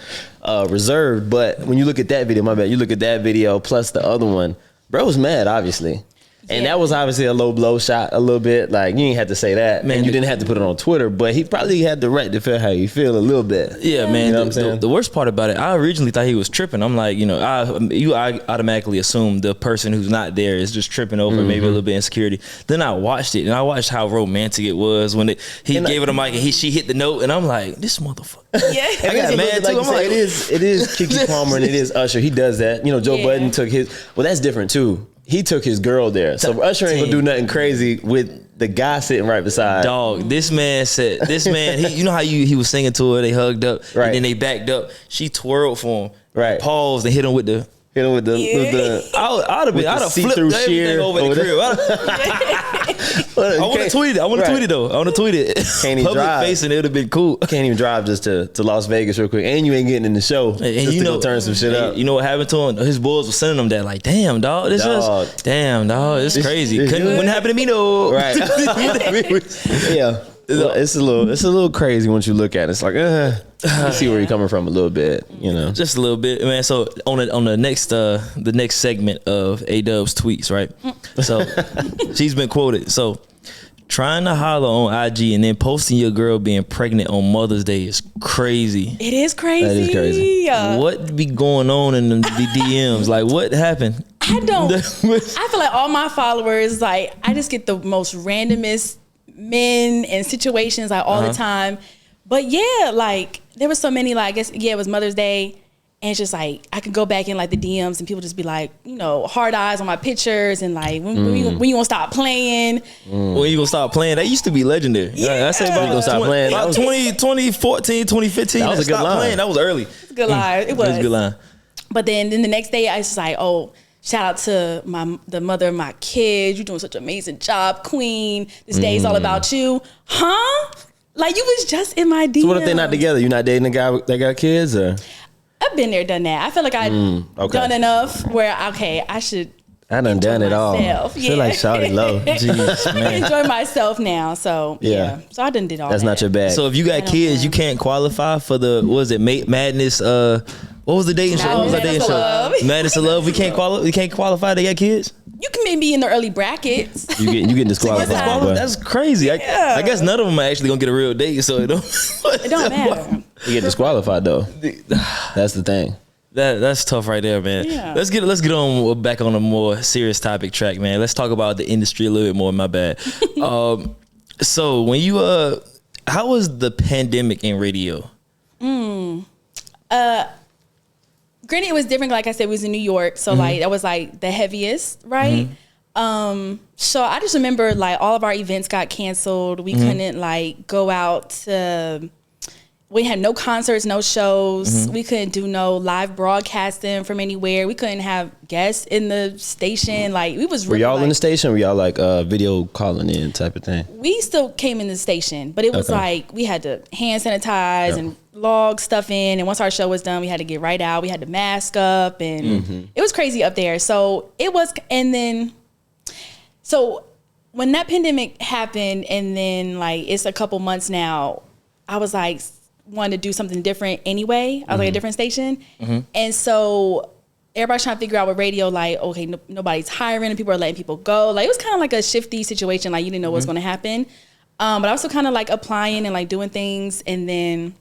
reserved. But when you look at that video, my bad, you look at that video plus the other one, bro was mad, obviously. And that was obviously a low blow shot a little bit. Like, you ain't had to say that. Man, and you didn't have to put it on Twitter, but he probably had the right to feel how you feel a little bit. Yeah, man. You know what I'm saying? The worst part about it, I originally thought he was tripping. I'm like, I automatically assume the person who's not there is just tripping over maybe a little bit insecurity. Then I watched it, and I watched how romantic it was when he gave her the mic and she hit the note, and I'm like, this motherfucker. Yeah. I got mad too. I'm like, it is Keke Palmer and it is Usher. He does that. Joe Budden took his. Well, that's different too. He took his girl there. So Usher ain't gonna do nothing crazy with the guy sitting right beside. Dog, this man, you know how he was singing to her, they hugged up, and then they backed up. She twirled for him, paused and hit him with the I'd have flipped everything over the crib. I want to tweet it. I want to tweet it though. I want to tweet it. Can't even Public drive. facing, it would have been cool. Can't even drive just to Las Vegas real quick, and you ain't getting in the show. And you know, go turn some shit up. You know what happened to him? His boys were sending him that like, damn dog, it's crazy. Wouldn't happen to me though. Right? Yeah. It's a little crazy once you look at it. It's like, you see where you're coming from a little bit, just a little bit, man. So on the next segment of Ayeee Dubb's tweets, right? So she's been quoted. So trying to holler on IG and then posting your girl being pregnant on Mother's Day is crazy. It is crazy. That is crazy. What be going on in the DMs? Like, what happened? I feel like all my followers, like, I just get the most randomest men and situations like all the time. But yeah, like there was so many, like, I guess, it was Mother's Day, and it's just like I could go back in like the DMs and people just be like, hard eyes on my pictures and like when you gonna stop playing? When you gonna stop playing? That used to be legendary. Yeah. I say about gonna stop playing. About 2014, 2015. That was a good line. Playing. That was early. It's a good line. It was a good line. But then the next day I was just like, oh, shout out to the mother of my kids. You're doing such an amazing job, queen. This day is all about you. Huh? Like, you was just in my DMs. So what if they're not together? You not dating a guy that got kids, or? I've been there, done that. I feel like I've done enough where, I should I done it all. myself. Feel like shouting low. Jeez, I man. enjoy myself now, so Yeah. So I done did all That's that. not your bag. So if you got kids, you can't qualify for the Madness. What was the dating show? What was that dating Madness of show? Love. Madness of Love. We can't qualify. They got kids. You can maybe in the early brackets. you get disqualified. Boy. That's crazy. I guess none of them are actually gonna get a real date, so it don't. It don't matter. You get disqualified though. That's the thing. That's tough right there, man. Yeah. Let's get on back on a more serious topic track, man. Let's talk about the industry a little bit more. My bad. So when you how was the pandemic in radio? Granted, it was different. Like I said, it was in New York, so like that was like the heaviest, right? So I just remember like all of our events got canceled. We couldn't like go out to we had no concerts, no shows. We couldn't do no live broadcasting from anywhere. We couldn't have guests in the station. Like we was Were really, y'all like, in the station? Were y'all like video calling in type of thing? we still came in the station, but it was Okay. like we had to hand sanitize and log stuff in. And once our show was done, we had to get right out. We had to mask up, and it was crazy up there. So it was, and then, so when that pandemic happened, and then like it's a couple months now, I was like, wanted to do something different anyway. I was like a different station. And so everybody's trying to figure out with radio, like, okay, nobody's hiring and people are letting people go. Like it was kind of like a shifty situation. Like you didn't know what's going to happen. But I was still kind of like applying and like doing things. And then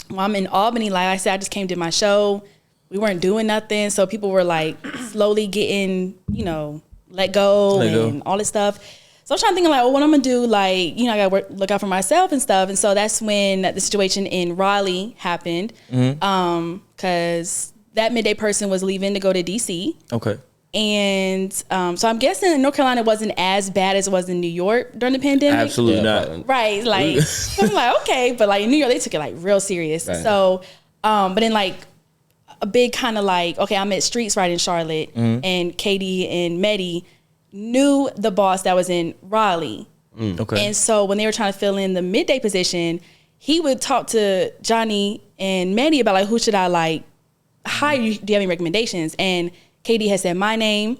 while I'm in Albany, like I said, I just came to my show. We weren't doing nothing. So people were like slowly getting, you know, let go and all this stuff. So I'm trying to think like, well, what I'm gonna do, like, you know, I gotta look out for myself and stuff. And so that's when the situation in Raleigh happened, because that midday person was leaving to go to DC. Okay. And so I'm guessing North Carolina wasn't as bad as it was in New York during the pandemic. Absolutely not. Right. Like, I'm like, okay. But like in New York, they took it like real serious. Right. So, but then like a big kind of like, okay, I'm at Streets right in Charlotte, and Katie and Medi knew the boss that was in Raleigh. Okay. And so when they were trying to fill in the midday position, he would talk to Johnny and Medi about like, who should I like hire? Do you have any recommendations? And Katie had said my name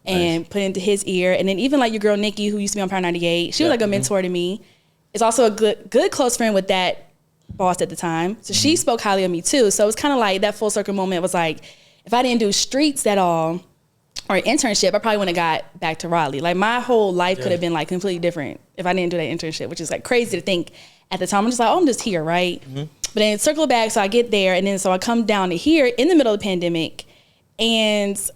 and put it into his ear. And then even like your girl Nikki, who used to be on Power 98, she was like a mentor to me. Is also a good close friend with that boss at the time. So she spoke highly of me too. So it was kind of like that full circle moment was like, if I didn't do Streets at all, or internship, I probably wouldn't have got back to Raleigh. Like my whole life could have been like completely different if I didn't do that internship, which is like crazy to think at the time. I'm just like, oh, I'm just here, right? But then circle back, so I get there, and then so I come down to here in the middle of the pandemic, and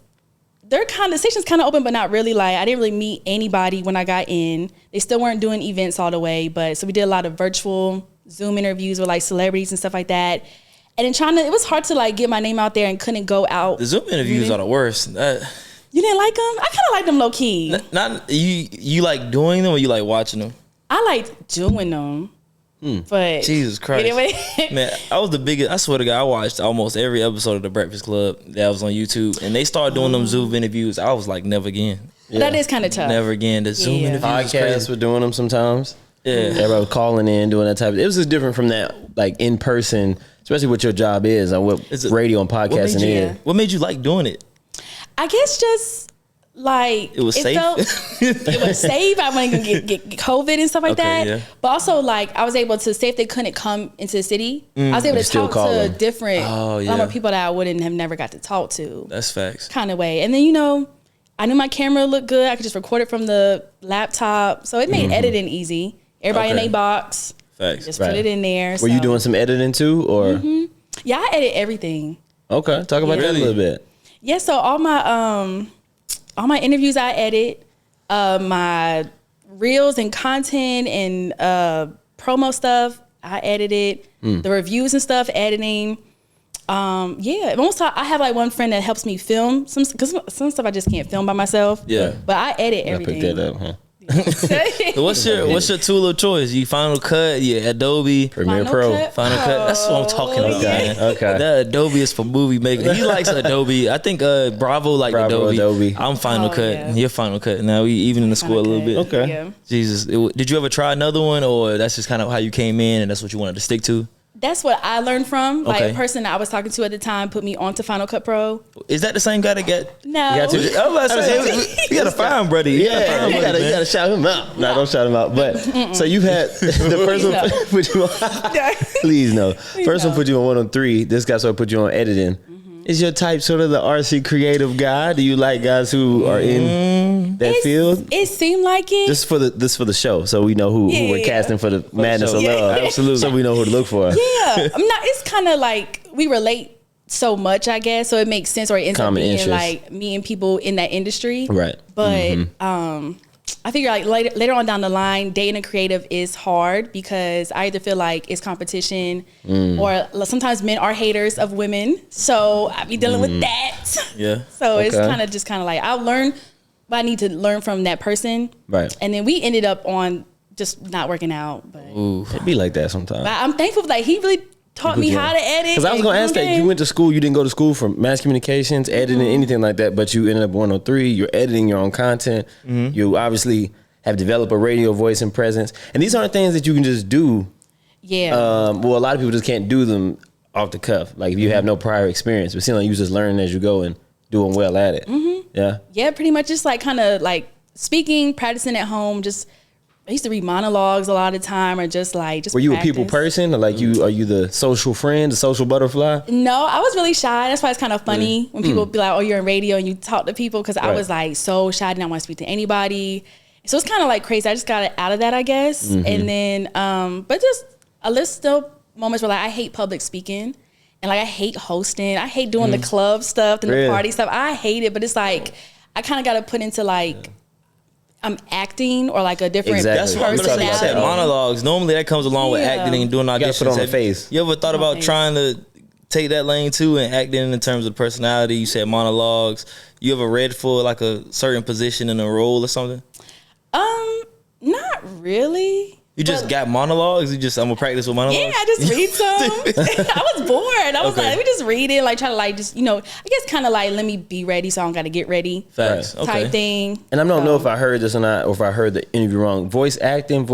their conversations kind of open, but not really. Like I didn't really meet anybody when I got in. They still weren't doing events all the way, but so we did a lot of virtual Zoom interviews with like celebrities and stuff like that. And then it was hard to like get my name out there and couldn't go out. The Zoom interviews are the worst. You didn't like them? I kind of liked them low key. Not you like doing them or you like watching them? I liked doing them. But Jesus Christ. anyway. Man, I was the biggest. I swear to God, I watched almost every episode of The Breakfast Club that was on YouTube, and they started doing them Zoom interviews. I was like, never again. That is kind of tough. Never again. The Zoom interviews is Podcasts crazy. were doing them sometimes. Yeah. Everybody was calling in, doing that type of, it was just different from that, like in person, especially what your job is and what Is it- radio and podcasting is. What made you like doing it? I guess just like It was safe? It was safe. I wasn't gonna get COVID and stuff like Okay, that. yeah. But also like I was able to say if they couldn't come into the city, I was able to still talk call to them. different Oh, yeah. number of people that I wouldn't have never got to talk to. That's facts. Kind of way. And then I knew my camera looked good. I could just record it from the laptop, so it made editing easy. Everybody in Okay. a box, Facts. just put it in there. Were you doing some editing too, or? Yeah, I edit everything. Okay, talk about that a Really? little bit. Yeah, so all my interviews I edit, my reels and content and promo stuff I edited, the reviews and stuff editing. Most time I have like one friend that helps me film because some stuff I just can't film by myself. Yeah. but I edit I everything. picked that up, huh? So what's your tool of choice? You Final Cut, Adobe, Premiere Final Pro. Cut? Final Cut. That's what I'm talking about. Okay, Man. okay. That Adobe is for movie making. He likes Adobe. I think Bravo like Bravo, Adobe. Adobe. I'm Final Oh, Cut. yeah. You're Final Cut. Now we even in the school a little bit. Okay. Yeah. Jesus, did you ever try another one, or that's just kind of how you came in and that's what you wanted to stick to? That's what I learned from. Like Okay. a person that I was talking to at the time put me onto Final Cut Pro. Is that the same guy that got? No. You got to- I was about to say, you got to find buddy. Yeah, you gotta shout him out. No, don't shout him out. But so you've had the first one no. put you on. Please no. First one no. put you on 103. This guy sort of put you on editing. Is your type sort of the RC creative guy? Do you like guys who are in that field? It seemed like it. This for the show, so we know who we're Yeah. casting for the madness show. of Yeah. love. Absolutely. So we know who to look for. Yeah, I'm not. It's kind of like we relate so much, I guess. So it makes sense, or it ends Common up being interest. like meeting people in that industry. Right. But I figure like later on down the line, dating a creative is hard because I either feel like it's competition, or sometimes men are haters of women. So I be dealing with that. Yeah. So it's Okay. kind of like I'll learn what I need to learn from that person. Right. And then we ended up on just not working out. But It be like that sometimes. I'm thankful that he really taught me how to edit. Because I was going to ask that. You went to school. You didn't go to school for mass communications, editing, anything like that. But you ended up 103. You're editing your own content. You obviously have developed a radio voice and presence. And these aren't things that you can just do. Yeah. Well, a lot of people just can't do them off the cuff. Like if you have no prior experience. But it seems like you just learn as you go and doing well at it. Yeah. Yeah, pretty much just like kind of like speaking, practicing at home, just I used to read monologues a lot of time, or just Were you practice. a people person, or like are you the social friend, the social butterfly? No, I was really shy. That's why it's kind of funny when people be like, "Oh, you're in radio and you talk to people," because I was like so shy, I didn't want to speak to anybody. So it's kind of like crazy. I just got out of that, I guess. And then, but just a list of moments where like I hate public speaking, and like I hate hosting. I hate doing the club stuff and the party stuff. I hate it, but it's like I kind of got to put into like I'm acting or like a different That's what I'm gonna say. You said monologues. Normally that comes along with acting and doing auditions. You gotta put on the face. You ever thought about trying to take that lane too and acting in terms of personality? You said monologues. You ever read for like a certain position in a role or something? Not really. You just got monologues? I'm gonna practice with monologues? Yeah, I just read some. I was bored. I was like, let me just read it, like try to like just, I guess kind of like let me be ready so I don't gotta get ready. Facts. Okay. Type thing. And I don't know if I heard this or not, or if I heard the interview wrong. Voice acting,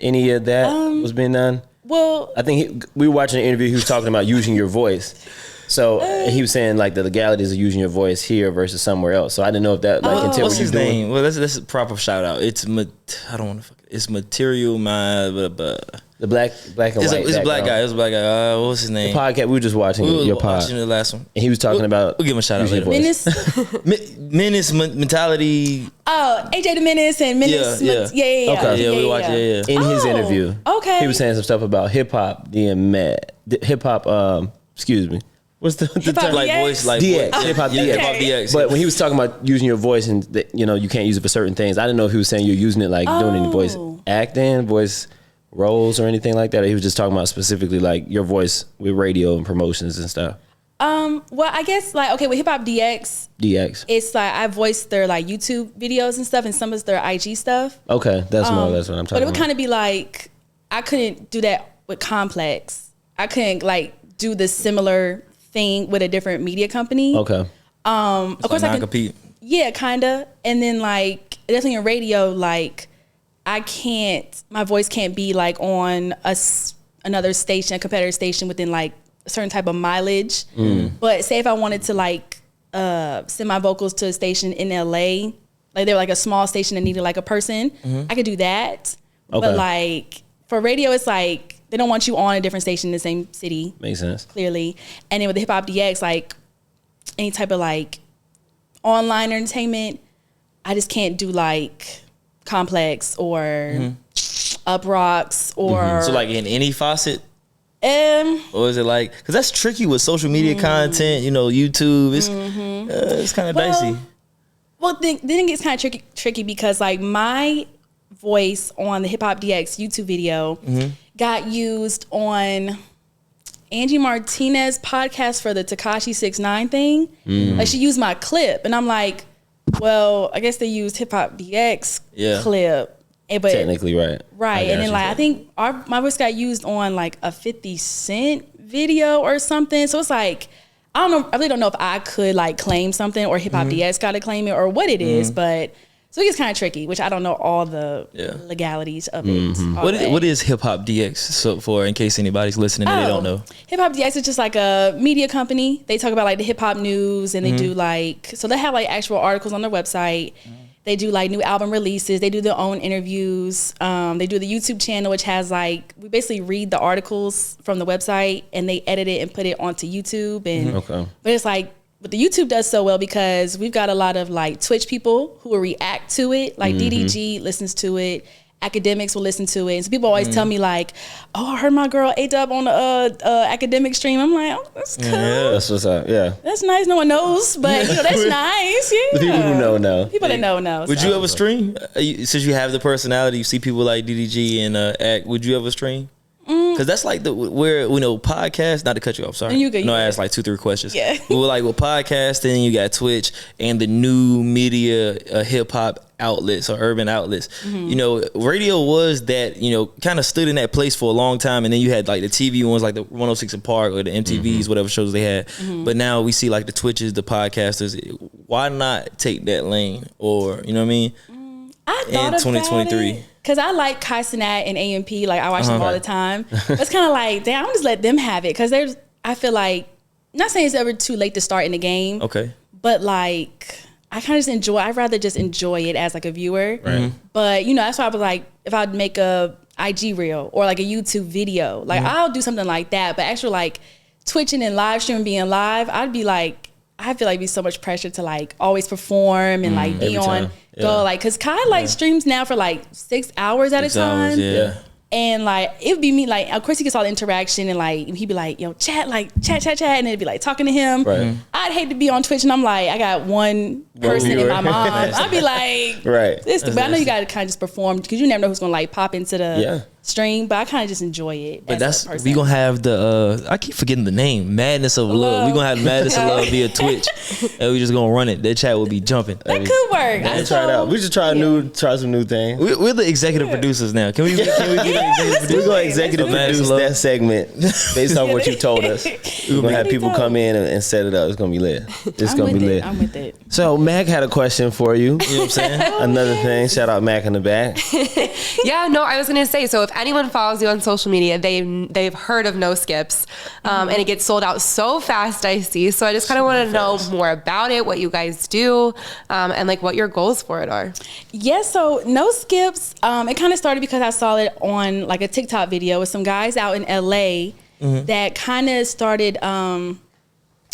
any of that was being done? Well, I think we were watching an interview, he was talking about using your voice. So he was saying like the legalities of using your voice here versus somewhere else. So I didn't know if that like until what's his name? Well, that's a proper shout out. It's I don't want to. It's Material the black and white. It's a black guy. It's a black guy. What's his name? The podcast. We were just watching your pod. Watching the last one. And he was talking about. We'll give him a shout out later. Menace mentality. Oh, AJ the Menace and Menace. Yeah. Okay. Yeah, we watched. Yeah. In his interview, okay, he was saying some stuff about hip hop being mad. Hip hop. Excuse me. What's the term? Like voice, like DX, voice. hip hop DX. Hip hop DX. But when he was talking about using your voice and you can't use it for certain things, I didn't know if he was saying you're using it like doing any voice acting, voice roles or anything like that. Or he was just talking about specifically like your voice with radio and promotions and stuff. Well, I guess like with Hip Hop DX, it's like I voiced their like YouTube videos and stuff, and some of their IG stuff. Okay, that's more or less what I'm talking about. But it would kind of be like I couldn't do that with Complex. I couldn't like do the similar thing with a different media company. Okay. Of course I can compete. Yeah, kinda. And then like definitely in radio, like my voice can't be like on another station, a competitor station within like a certain type of mileage. But say if I wanted to like send my vocals to a station in LA, like they were like a small station that needed like a person, I could do that. Okay. But like for radio, it's like they don't want you on a different station in the same city. Makes sense. Clearly. And then with the Hip Hop DX, like any type of like online entertainment, I just can't do like Complex or Up Rocks or... So like in any faucet? Or is it like... Because that's tricky with social media content, YouTube. It's kind of dicey. Well, then it gets kind of tricky because like my voice on the Hip Hop DX YouTube video got used on Angie Martinez's podcast for the Tekashi 6ix9ine thing. Like she used my clip, and I'm like, well, I guess they used Hip Hop DX clip. But technically, right. And then like I think my voice got used on like a 50 Cent video or something. So it's like I don't know. I really don't know if I could like claim something or Hip Hop DX got to claim it or what it is, but. So it gets kind of tricky, which I don't know all the legalities of it. What is Hip Hop DX so for, in case anybody's listening and they don't know? Hip Hop DX is just like a media company. They talk about like the hip hop news, and they do like, so they have like actual articles on their website. They do like new album releases. They do their own interviews. They do the YouTube channel, which has like, we basically read the articles from the website and they edit it and put it onto YouTube. And but it's like, but the YouTube does so well because we've got a lot of like Twitch people who will react to it. Like DDG listens to it. Academics will listen to it. And so people always tell me like, oh, I heard my girl Ayeee Dubb on the academic stream. I'm like, oh, that's cool. Yeah, that's what's up. Yeah. That's nice. No one knows, but that's nice. Yeah. The people who know. People that know. Would you ever stream? Since you have the personality, you see people like DDG and act, would you ever stream? Because that's like where podcasts, not to cut you off, sorry. I asked like 2-3 questions. Yeah. But like with podcasting, you got Twitch and the new media hip hop outlets or urban outlets. You know, radio was that, you know, kind of stood in that place for a long time, and then you had like the TV ones like the 106 and Park or the MTVs, whatever shows they had. But now we see like the Twitches, the podcasters. Why not take that lane? Or, you know what I mean? I thought in 2023. Because I like Kai Cenat and AMP, like I watch them all the time. It's kind of like, damn, I'm just let them have it. Because I feel like, not saying it's ever too late to start in the game. Okay. But like, I kind of just I'd rather just enjoy it as like a viewer. But you know, that's why I was like, if I'd make a IG reel or like a YouTube video, like I'll do something like that. But actually like Twitching and live streaming, being live, I'd be like, I feel like it'd be so much pressure to like always perform and like be on go, like, cause Kai like streams now for like 6 hours at a time. And like it would be me, like of course he gets all the interaction and like he'd be like, yo, chat, and it'd be like talking to him. I'd hate to be on Twitch and I'm like, I got one person and my mom. I'd be like, this. But I know you gotta kind of just perform because you never know who's gonna like pop into the stream. But I kind of just enjoy it. But we gonna have the I keep forgetting the name, Madness of Love. We gonna have Madness of Love via Twitch, and we just gonna run it. That chat will be jumping. That could work. Yeah, try it out. We just try some new things. We're the executive producers now. Can we be the executive producers? We're gonna executive produce that segment based on what you told us. We're gonna have people come in and set it up. It's gonna be lit. It's gonna be lit. I'm with it. So Mac had a question for you. You know what I'm saying? Another thing. Shout out Mac in the back. Yeah, no, I was gonna say, so if anyone follows you on social media, they've heard of No Skips, and it gets sold out so fast, I see. So I just kind of want to know more about it, what you guys do, and like what your goals for it are. Yeah, so No Skips, it kind of started because I saw it on like a TikTok video with some guys out in LA that kind of started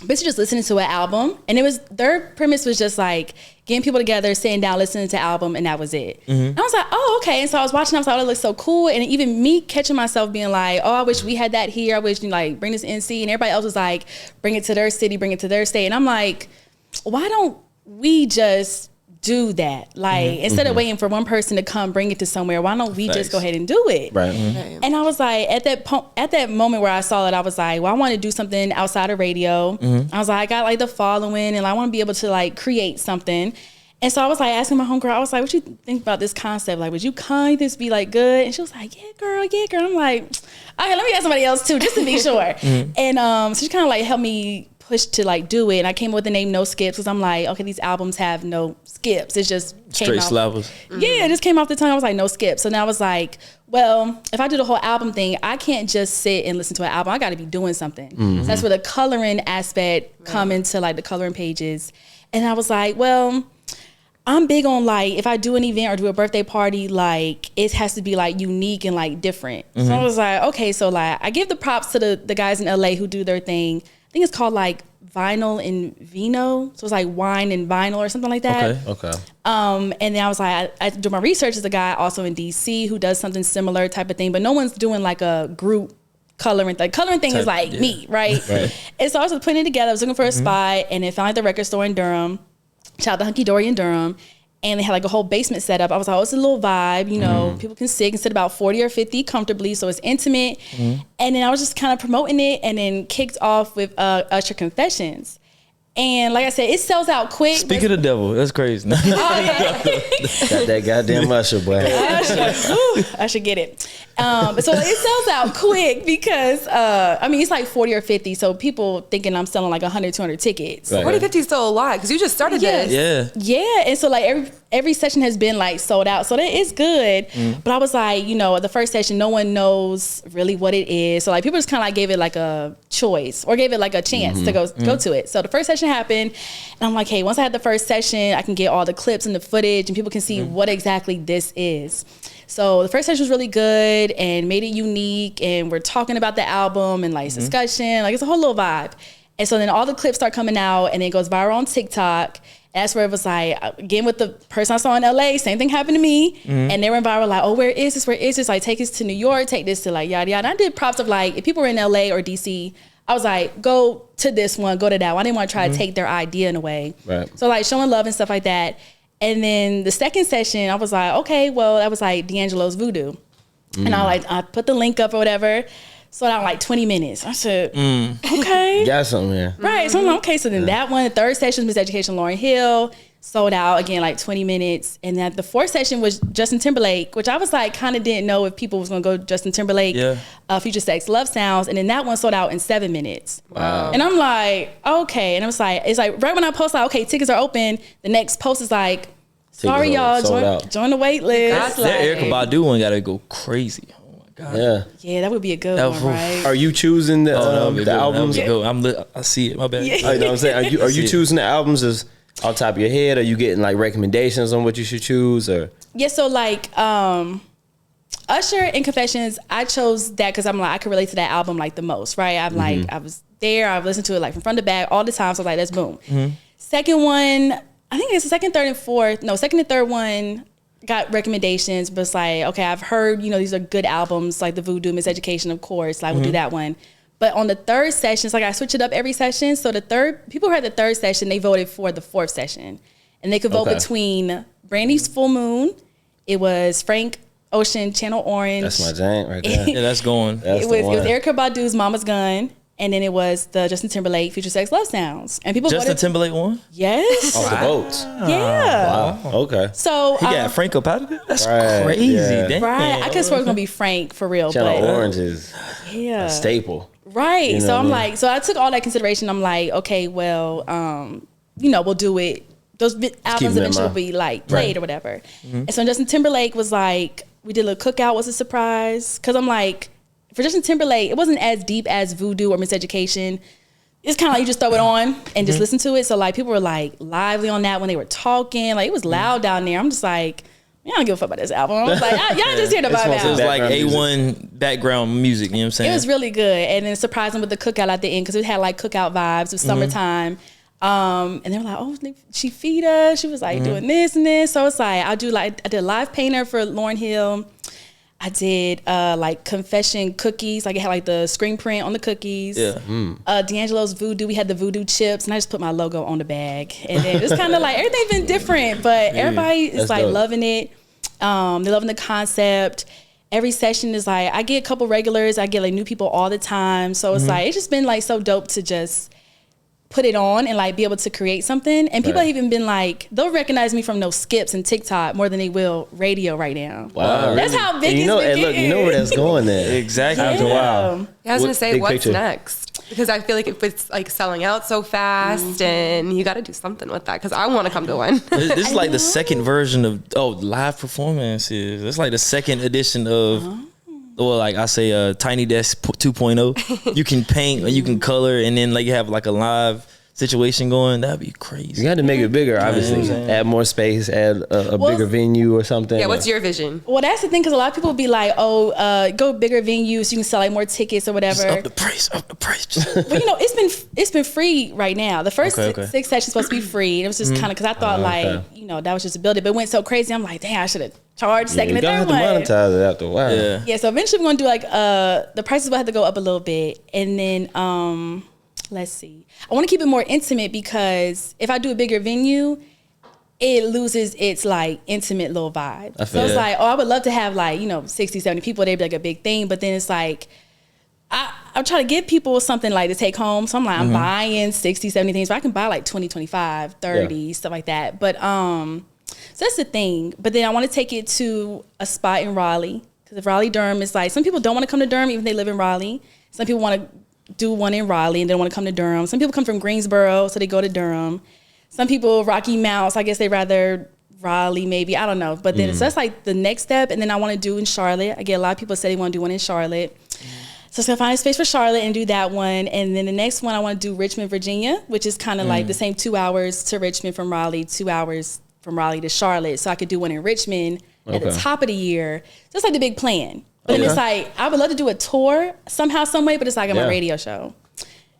basically just listening to an album, and their premise was just like getting people together, sitting down, listening to the album, and that was it. And I was like, oh, okay. And so I was watching, I was like, oh, it looks so cool. And even me catching myself being like, oh, I wish we had that here. I wish you like bring this to NC. And everybody else was like, bring it to their city, bring it to their state. And I'm like, why don't we just do that? Like instead of waiting for one person to come bring it to somewhere, why don't we just go ahead and do it? And I was like, at that moment where I saw it, I was like, well, I want to do something outside of radio. I was like, I got like the following and I want to be able to like create something. And so I was like asking my homegirl, I was like, what you think about this concept? Like, would you kind this be like good? And she was like, yeah, girl. I'm like, okay, let me ask somebody else too, just to be sure. And so she kind of like helped me push to like do it. And I came up with the name No Skips because I'm like, okay, these albums have no skips. It's just straight slappers. Yeah, it just came off the tongue. I was like, no skips. So now I was like, well, if I do the whole album thing, I can't just sit and listen to an album. I got to be doing something. So that's where the coloring aspect come into like the coloring pages. And I was like, well, I'm big on like, if I do an event or do a birthday party, like it has to be like unique and like different. So I was like, okay, so like I give the props to the guys in LA who do their thing. I think it's called like Vinyl and Vino. So it's like wine and vinyl or something like that. Okay. And then I was like, I do my research. There's a guy also in DC who does something similar type of thing, but no one's doing like a group coloring. Like coloring thing is like me, right? And so I was just putting it together. I was looking for a spot and then found like the record store in Durham. Shout out to Hunky Dory in Durham. And they had like a whole basement set up. I was like, oh, it's a little vibe, you know, people can sit and sit about 40 or 50 comfortably, so it's intimate. And then I was just kind of promoting it and then kicked off with Usher Confessions. And like I said, it sells out quick. Speak of the devil, that's crazy. Got that goddamn Usher, boy. I should get it. So it sells out quick because, I mean, it's like 40 or 50. So people thinking I'm selling like 100, 200 tickets. 40, 50 is still a lot because you just started this. Yeah. And so like every session has been like sold out. So that is good. But I was like, you know, the first session, no one knows really what it is. So like people just kind of like gave it like a choice or gave it like a chance to go to it. So the first session happened and I'm like, hey, once I had the first session, I can get all the clips and the footage and people can see what exactly this is. So the first session was really good and made it unique, and we're talking about the album and like discussion, like it's a whole little vibe. And so then all the clips start coming out and it goes viral on TikTok. And that's where it was like, again, with the person I saw in LA, same thing happened to me. And they were viral like, oh, where is this? Where is this? Like, take this to New York, take this to like yada yada. And I did props of like, if people were in LA or DC, I was like, go to this one, go to that one. I didn't want to try to take their idea in a way. So like showing love and stuff like that. And then the second session, I was like, okay, well, that was like D'Angelo's Voodoo. And I put the link up or whatever. So that was like 20 minutes. I said, okay. Got something here. Right. So I'm like, okay. So then that one, the third session was Miss Education Lauryn Hill. sold out again, like 20 minutes. And then the fourth session was Justin Timberlake, which I was like, kind of didn't know if people was gonna go Justin Timberlake, Future Sex, Love Sounds. And then that one sold out in 7 minutes. Wow. And I'm like, okay. And I was like, it's like right when I post like, okay, tickets are open, the next post is like, sorry y'all, join the wait list. That Erykah Badu one gotta go crazy. Yeah. Yeah, that would be a good one, right? Are you choosing the albums? I see it. My bad. Yeah. You know what I'm saying? Are you choosing the albums as off the top of your head? Are you getting like recommendations on what you should choose? Or yeah, so like Usher and Confessions, I chose that because I'm like I could relate to that album like the most, right? I'm like I was there, I've listened to it like from front to back all the time, so I was like, let's boom. Second one, I think it's the second, third, and fourth. No, second and third one got recommendations, but it's like, okay, I've heard, you know, these are good albums, like the Voodoo, Miseducation, of course. Like, we'll do that one. But on the third session, it's like I switch it up every session. So people who had the third session, they voted for the fourth session. And they could vote between Brandy's Full Moon. It was Frank Ocean, Channel Orange. That's my giant right there. Yeah, that's going. It was Erykah Badu's Mama's Gun. And then it was the Justin Timberlake Future Sex Love Sounds. And people Justin voted. Timberlake won? Yes. Off the votes. Yeah. Wow. Okay. So He got Frank up out of it? That's Right, crazy. yeah. Damn. right. I could swear it was gonna be Frank for real. Channel but Orange is yeah. a staple. Right. You know So what I'm I mean? like, so I took all that consideration. I'm like, okay, well, you know, we'll do it. Those albums in eventually will mind. be like played or whatever. And so Justin Timberlake was like, we did a little cookout, was a surprise. Cause I'm like, for Justin Timberlake, it wasn't as deep as Voodoo or Miseducation. It's kind of like you just throw it on and just listen to it. So like people were like lively on that when they were talking. Like it was loud down there. I'm just like, I don't give a fuck about this album. I was like, y'all just hear the vibe It was out. like A1 background music, you know what I'm saying? It was really good. And then surprising with the cookout at the end because it had like cookout vibes. It was summertime. And they were like, oh, she feed us. She was like doing this and this. So it's like, I did a live painter for Lauryn Hill. I did like confession cookies. Like it had like the screen print on the cookies. Yeah. D'Angelo's Voodoo. We had the Voodoo chips, and I just put my logo on the bag. And then it's kind of like everything's been different, but everybody is like loving it. They're loving the concept. Every session is like I get a couple regulars. I get like new people all the time. So it's like it's just been like so dope to just put it on and like be able to create something. And people have even been like, they'll recognize me from those skips and TikTok more than they will radio right now. Wow. That's how big And it's look, been. you know where that's going there. Exactly. After a while. Yeah, I was gonna say, Big what's picture. next? Because I feel like if it's like selling out so fast, and you got to do something with that. Because I want to come to one. This is like the second version of live performances. It's like the second edition of, or like I say, Tiny Desk 2.0. You can paint or you can color, and then like you have like a live situation going. That'd be crazy. You got to make it bigger, obviously. Add more space, add a bigger venue or something. Yeah, what's your vision? Well, that's the thing, because a lot of people be like, oh, go bigger venues so you can sell like more tickets or whatever. Just up the price. But you know, it's been free right now. The first Okay. 6 sessions supposed to be free. And it was just kind of, because I thought like, you know, that was just to build it. But it went so crazy. I'm like, dang, I should have charged second You and got to third one. monetize it after a while. Yeah. Yeah, so eventually we're going to do like, the prices will have to go up a little bit. And then, let's see. I want to keep it more intimate, because if I do a bigger venue, it loses its like intimate little vibe. So it's like, oh, I would love to have like, you know, 60, 70 people. They'd be like a big thing. But then it's like, I'm trying to give people something like to take home. So I'm like, I'm buying 60, 70 things, but I can buy like 20, 25, 30, stuff like that. But so that's the thing. But then I want to take it to a spot in Raleigh. Because if Raleigh, Durham is like, some people don't want to come to Durham even if they live in Raleigh. Some people want to do one in Raleigh and they don't want to come to Durham. Some people come from Greensboro, so they go to Durham. Some people, Rocky Mounts, I guess they rather Raleigh maybe, I don't know. But then so that's like the next step. And then I want to do in Charlotte. I get a lot of people say they want to do one in Charlotte. So it's gonna find a space for Charlotte and do that one. And then the next one I want to do Richmond, Virginia, which is kind of like the same 2 hours to Richmond from Raleigh, 2 hours from Raleigh to Charlotte. So I could do one in Richmond at the top of the year. So it's like the big plan. But then it's like, I would love to do a tour somehow, some way, but it's like I'm a radio show.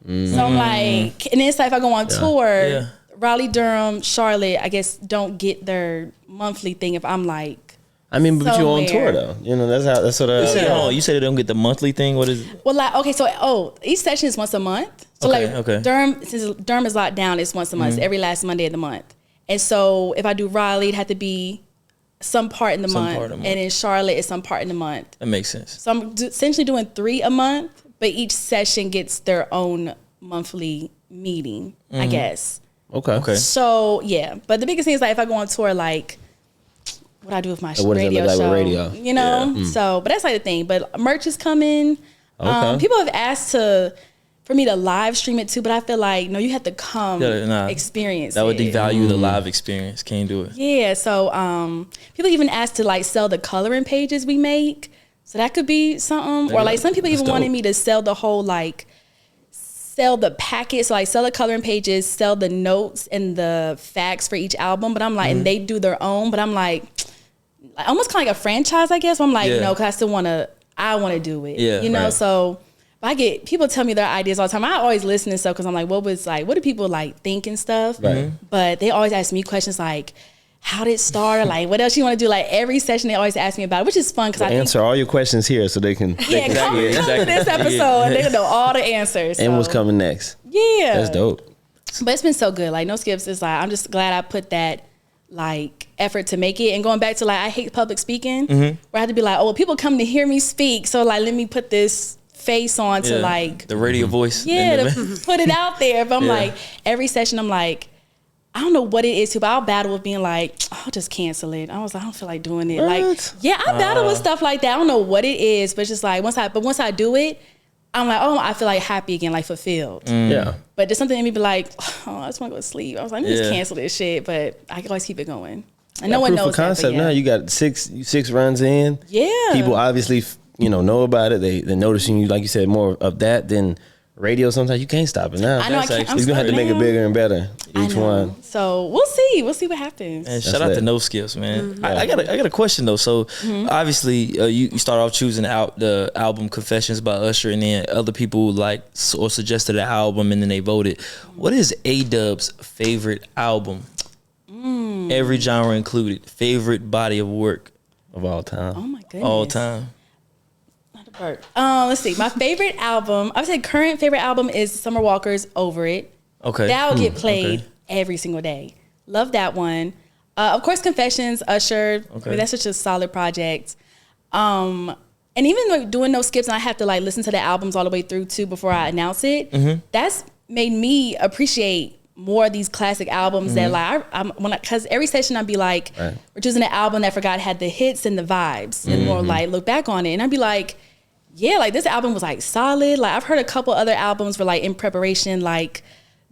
So I'm like, and then it's like if I go on tour, Raleigh, Durham, Charlotte, I guess don't get their monthly thing if I'm like, I mean, but you on tour somewhere. though. You know, that's what You said they don't get the monthly thing. What is it? well, like, okay, so, each session is once a month. So Okay. Durham, since Durham is locked down, it's once a month, it's every last Monday of the month. And so if I do Raleigh, it'd have to be some part in the month. And in Charlotte, it's some part in the month. That makes sense. So I'm essentially doing 3 a month, but each session gets their own monthly meeting, I guess. Okay. So yeah, but the biggest thing is like if I go on tour, like what I do with my What does it radio look like show, with radio? you know. So, but that's like the thing. But merch is coming. Okay. People have asked for me to live stream it too, but I feel like no, you have to come experience that would it. devalue the live experience. Can't do it. Yeah. So people even asked to like sell the coloring pages we make. So that could be something. Or like some people even wanted me to sell the whole like sell the packet, so like sell the coloring pages, sell the notes and the facts for each album. But I'm like, and they do their own. But I'm like almost kind of like a franchise, I guess. I'm like, no, because I still want to do it. Yeah, you know. right. So I get people tell me their ideas all the time. I always listen and stuff because I'm like, what do people like think and stuff? Right. But they always ask me questions like, how did it start? Or like, what else you want to do? Like every session, they always ask me about it, which is fun because I answer all your questions here so they can. come to this episode and they can know all the answers. And so. what's coming next? Yeah, That's dope. But it's been so good. Like No Skips is like, I'm just glad I put that like effort to make it. And going back to like, I hate public speaking, where I had to be like, oh, well, people come to hear me speak, so like let me put this face on to like the radio voice. to put it out there. But I'm like every session, I'm like, I don't know what it is too, but I'll battle with being like, I'll just cancel it. I was like, I don't feel like doing it. What? Like, yeah, I battle with stuff like that. I don't know what it is, but it's just like once I do it, I'm like, oh, I feel like happy again, like fulfilled. Yeah. But there's something in me be like, oh, I just want to go to sleep. I was like, let me just cancel this shit, but I can always keep it going. And no one knows proof of concept that, now. You got six runs in. Yeah. People obviously know about it. They're noticing you, like you said, more of that than radio. Sometimes you can't stop it now. I know, I can't. You're gonna have to make it bigger and better each one. So we'll see. We'll see what happens. And shout out to No Skips, man. I got a question though. So obviously you start off choosing out the album Confessions by Usher, and then other people like or suggested an album, and then they voted. What is Ayeee Dubb's favorite album? Every genre included. Favorite body of work Of all time. Oh my goodness. all time. Let's see. My favorite album, I would say current favorite album is Summer Walker's Over It. Okay. That'll get played every single day. Love that one. Of course, Confessions, Usher. I mean, that's such a solid project. And even like doing No Skips, and I have to like listen to the albums all the way through too before I announce it. That's made me appreciate more of these classic albums that like because every session I'd be like, we're choosing an album that I forgot had the hits and the vibes, and more like look back on it, and I'd be like, yeah, like this album was like solid. Like I've heard a couple other albums for like in preparation, like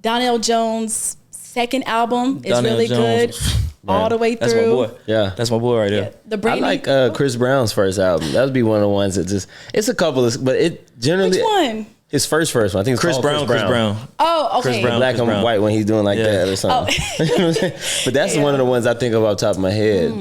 Donnell Jones' second album is really good all the way through. That's my boy. Yeah. That's my boy right there. The I Brady, like Chris Brown's first album. That would be one of the ones that just, it's a couple of, but it generally. which one? His first one. I think it's Chris called Brown. Oh, okay. Chris Brown. Black and white when he's doing like that or something. You know what I'm saying? But that's one of the ones I think of off the top of my head.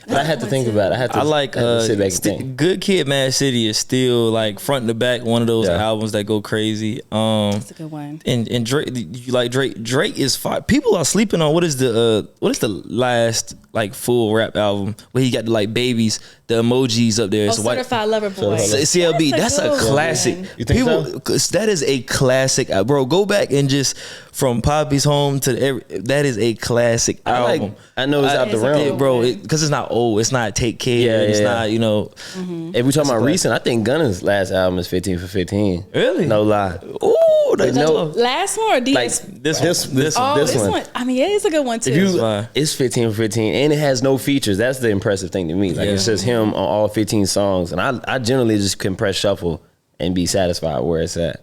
But I had to think about it. I like sit back and think. Good Kid, Mad City is still like front to back one of those albums that go crazy. That's a good one. And Drake, you like Drake? Drake is fire. People are sleeping on what is the last like full rap album where he got the like babies, the emojis up there. Oh, Certified Lover Boy. CLB, that's a classic. You think so? That is a classic, bro. Go back and just from Poppy's Home to that is a classic album. I know it's out the realm, bro. Because it's not old. It's not Take Care. It's not If we talking about recent, I think Gunna's last album is 15 for 15. Really? No lie. Ooh, that's Last one or Like DS? this one. I mean, yeah, it's a good one too. It's 15 for 15, and it has no features. That's the impressive thing to me. Like it's just him on all 15 songs, and I generally just can press shuffle and be satisfied where it's at.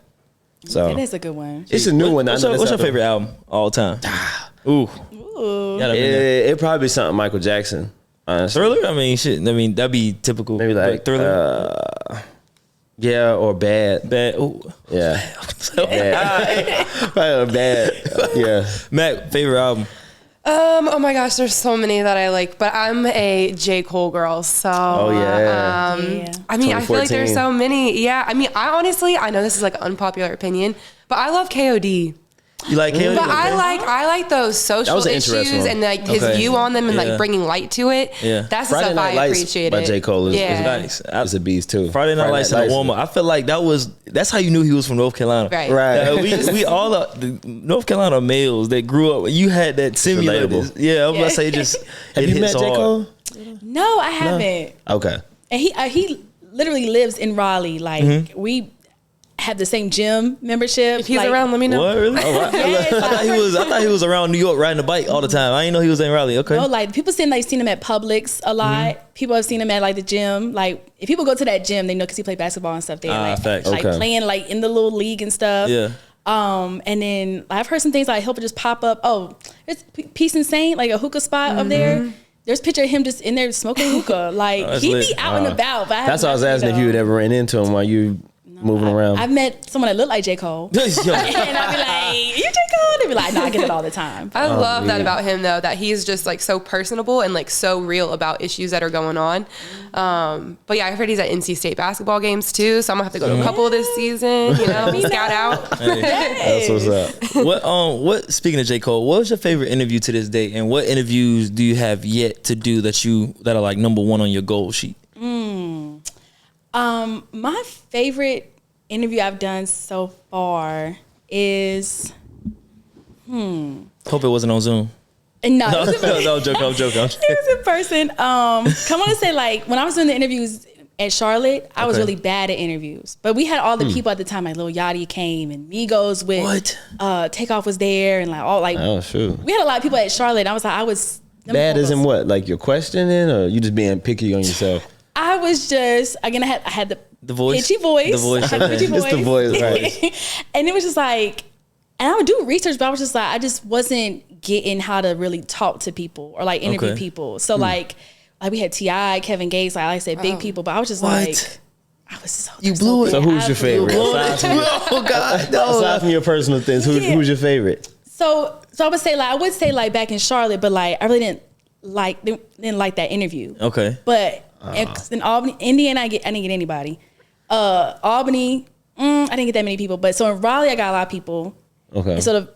So It is a good one. it's a new one. What's your favorite album all time? Ooh. It probably be something Michael Jackson. Honestly. Thriller? I mean, shit. I mean, that'd be typical. Maybe like Thriller. Yeah, or Bad. Bad. Ooh. Yeah. Bad. Probably Bad. Yeah. Mac, favorite album? Oh my gosh, there's so many that I like, but I'm a J. Cole girl, so yeah. I mean, I feel like 2014. there's so many. Yeah, I mean, I know this is like an unpopular opinion, but I love KOD. You like KOD? But I like those social was an issues interesting one. and like his Okay. view on them and Yeah. like bringing light to it. Yeah. That's the Friday stuff Night I Lights appreciate. by J. Cole is Nice. It's a beast too. Friday Night Lights and the warm up. I feel like that's how you knew he was from North Carolina. Right. Right. We all are the North Carolina males that grew up. You had that similar. relatable. Yeah, I'm gonna say just. Have it you met hits J. hard. Cole? No, I haven't. Okay. And he literally lives in Raleigh. Like have the same gym membership. If he's around, let me know. What, really? Oh, wow. Yes, I thought he was around New York riding a bike all the time. I didn't know he was in Raleigh. Okay. No, like people seen him at Publix a lot. People have seen him at like the gym. Like if people go to that gym, they know because he played basketball and stuff there. Facts. Like playing like in the little league and stuff. Yeah. And then I've heard some things like he'll just pop up. Oh, it's Peace and Saint, like a hookah spot up there. There's a picture of him just in there smoking hookah. Like he be out and about. But That's why I was asking if you would ever run into him while you moving around. I've met someone that looked like J. Cole. And I'd be like, you J. Cole? They'd be like, no, I get it all the time. I love that about him, though, that he's just like so personable and like so real about issues that are going on. But yeah, I heard he's at NC State basketball games too, so I'm gonna have to go to a couple this season. You know, scout out. That's what's up. What? Speaking of J. Cole, what was your favorite interview to this day, and what interviews do you have yet to do that are like number one on your goal sheet? My favorite interview I've done so far is Hope it wasn't on Zoom. no, No, I'm joking. it was in person. Come on and say like when I was doing the interviews at Charlotte, I was really bad at interviews. But we had all the people at the time, like Lil Yachty came and Migos with Takeoff was there and like all like Oh shoot. we had a lot of people at Charlotte. I was like, I was Bad as in what? Like you're questioning, or you just being picky on yourself? I was just again. I had The voice? pitchy voice. The voice, I had a okay. pitchy It's the voice, right. And it was just like, and I would do research, but I was just like, I just wasn't getting how to really talk to people or like interview people. So like we had T.I., Kevin Gates, like I said, big people, but I was just like, I was so You blew it. So who's your favorite? Oh God, no. Aside from your personal things, who's your favorite? So I would say like back in Charlotte, but like I really didn't like that interview. Okay. But in Albany, Indiana, I didn't get anybody. Albany, I didn't get that many people. But so in Raleigh, I got a lot of people. Okay. And sort of,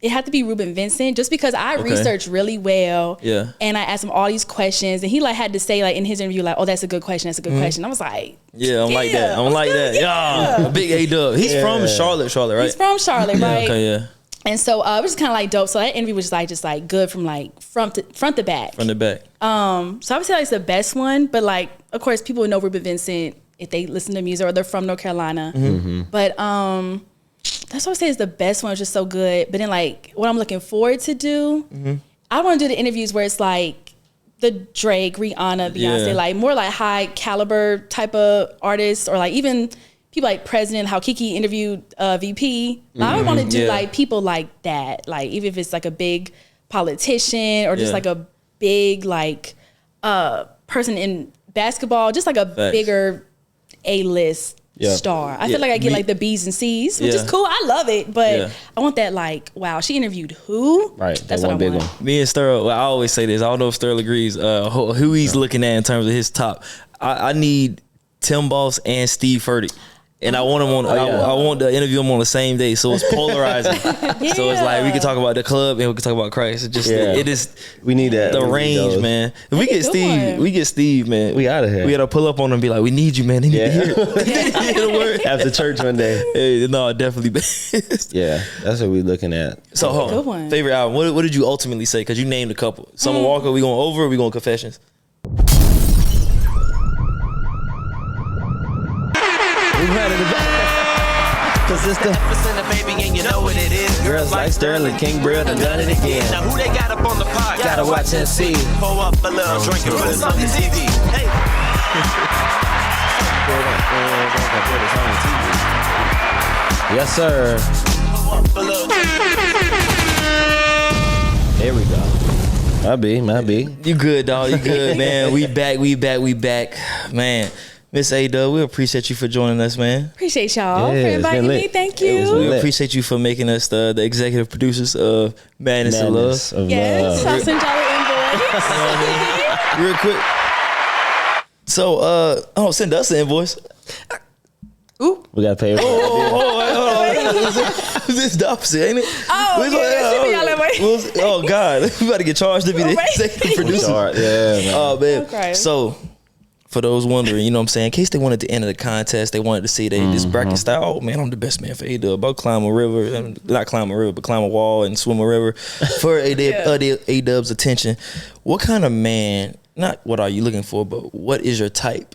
it had to be Ruben Vincent just because I researched really well. Yeah. And I asked him all these questions, and he like had to say like in his interview like, "Oh, that's a good question. That's a good question." I was like, Yeah, I'm like that. I'm like that. Yeah. Big Ayeee Dubb. He's from Charlotte, right? He's from Charlotte, right? Okay, yeah. And so it was kind of like dope. So that interview was just like good from like front to back. From the back. So I would say like it's the best one, but like of course people would know Ruben Vincent if they listen to music or they're from North Carolina. But that's what I would say is the best one. It's just so good. But then like what I'm looking forward to do, I want to do the interviews where it's like the Drake, Rihanna, Beyonce, like more like high caliber type of artists, or like even people like President, how Kiki interviewed VP. I would want to do like people like that, like even if it's like a big politician or just like a big like person in basketball, just like a bigger A-list star. I feel like I get like the B's and C's, which is cool. I love it, but I want that like, wow, she interviewed who? Right, That's that what one I big want. one. Me and Sterl, well, I always say this. I don't know if Sterl agrees. Who he's looking at in terms of his top. I need Tim Boss and Steve Furtick. And I want him on. I want to interview him on the same day, so it's polarizing. So it's like we can talk about the club and we can talk about Christ. It's just it is. We need that. The We need range, those. man. If we get Steve, man. We outta here. We gotta pull up on him and be like, we need you, man. They need to hear it. After church one day. Hey, no, definitely. Yeah, that's what we're looking at. So, hold Good on. one. Favorite album. What did you ultimately say? Because you named a couple. Summer Walker. We going over? Or we going Confessions? We ran in the back. Cause it's the Epicenter, baby, and you know what it is. girls like Sterling, King BRIL done done it again. Now who they got up on the pod? Gotta watch and see. Pull up a little drink and put us on the TV. Hey. Yes, sir. Pull up a little There we go. Might be. You good, dog. You good, man. We back. Man, Miss Ayeee Dubb, we appreciate you for joining us, man. Appreciate y'all for Yeah, it's inviting been me. lit. Thank It was you. We lit. appreciate you for making us the executive producers of Madness and Love. Madness of Yes, love. I'll send y'all an invoice. Real quick. So, send us an invoice. We gotta pay. This is the opposite, ain't it? Oh, yeah, send me all that way. Oh, God. We about to get charged to be the Right. executive producer. Yeah, man. Oh, man. Okay. So, for those wondering, you know what I'm saying, in case they wanted to enter the contest, they wanted to see this bracket style. Oh, man, I'm the best man for Ayeee Dubb. I'll climb a river, not climb a river, but climb a wall and swim a river for Ayeee Dubb's attention. What kind of man, not what are you looking for, but what is your type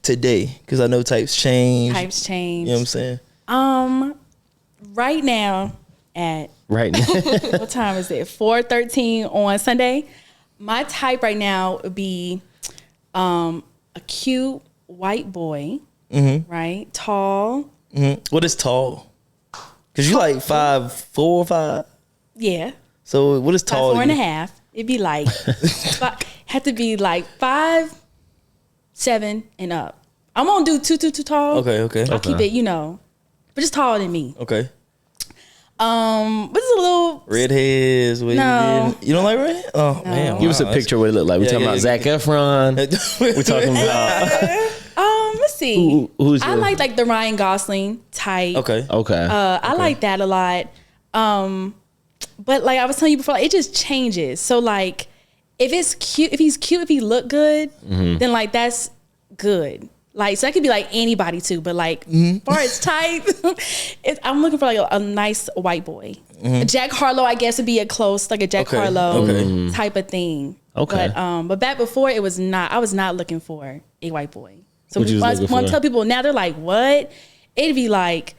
today? Because I know types change. Types change. You know what I'm saying? Right now at Right. what time is it? 4:13 on Sunday. My type right now would be a cute white boy, right? Tall. What is tall? Cause you like 5'4", 5. Yeah. So what is tall? 4.5. It'd be like have to be like 5'7" and up. I won't do too tall. Okay. I'll keep it, but just taller than me. Okay. But it's a little Redheads. No. You don't like red? Oh man. Give us a picture of what it look like. We talking about Zac Efron. We talking about let's see. who's I like the Ryan Gosling type. Okay. I like that a lot. But like I was telling you before, it just changes. So like if it's cute, if he's cute, if he look good, then like that's good. Like, so that could be like anybody too, but like, far as type, I'm looking for like a nice white boy. A Jack Harlow, I guess, would be a close, like a Jack Harlow type of thing. Okay. But back before, I was not looking for a white boy. So What you was looking when I for? tell people now, they're like, what? It'd be like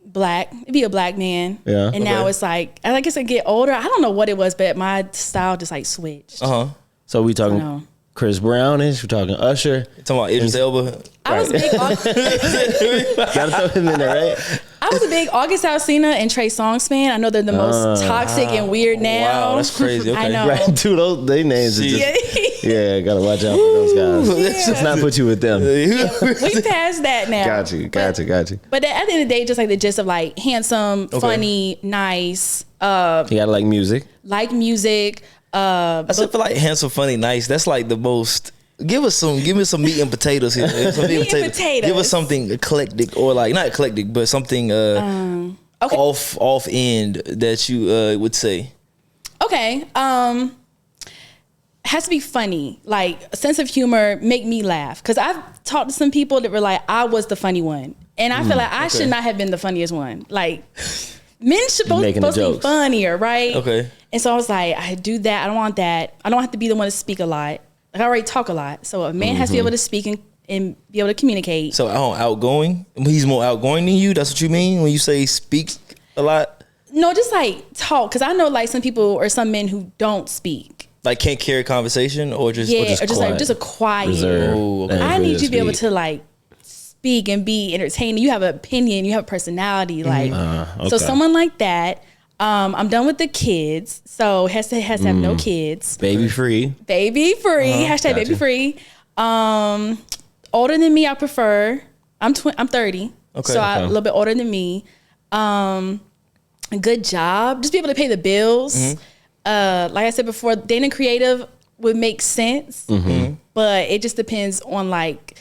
black. It'd be a black man. Yeah. And now it's like, I guess I get older. I don't know what it was, but my style just like switched. So we I talking know. Chris Brownish. We're talking Usher. Talking about Idris Elba. I was a big Gotta throw him in there, right? I was a big August Alsina and Trey Songz fan. I know they're the most toxic and weird now. Wow, that's crazy. Okay. I know. Right, dude, they names are just, yeah, gotta watch out for those guys. Let's not put you with them. We passed that now. Got you. But at the end of the day, just like the gist of like handsome, funny, nice, You gotta like music. like music. I still feel like handsome, funny, nice. That's like the most. Give me some meat and potatoes here. Some Meat and potatoes. Give us something eclectic or like not eclectic, but something off end that you would say. Okay. Has to be funny, like a sense of humor, make me laugh. Cause I've talked to some people that were like, I was the funny one. And I feel like I should not have been the funniest one. Like men supposed Making the to be jokes. funnier, right? Okay. And so I was like, I do that. I don't want that. I don't have to be the one to speak a lot. Like I already talk a lot. So a man has to be able to speak and be able to communicate. So outgoing. He's more outgoing than you. That's what you mean when you say speak a lot. No, just like talk. Cause I know like some people or some men who don't speak. Like can't carry a conversation or just Just a quiet. Reserve. Oh, okay. I need you to be able speak. to like speak and be entertaining. You have an opinion. You have a personality. Like okay. so, someone like that. I'm done with the kids, so has to have no kids. Baby free. Baby free. Hashtag baby Gotcha. free. Older than me, I prefer. I'm 30, Okay. so a little bit older than me. A good job, just be able to pay the bills. Like I said before, dating creative would make sense, but it just depends on like.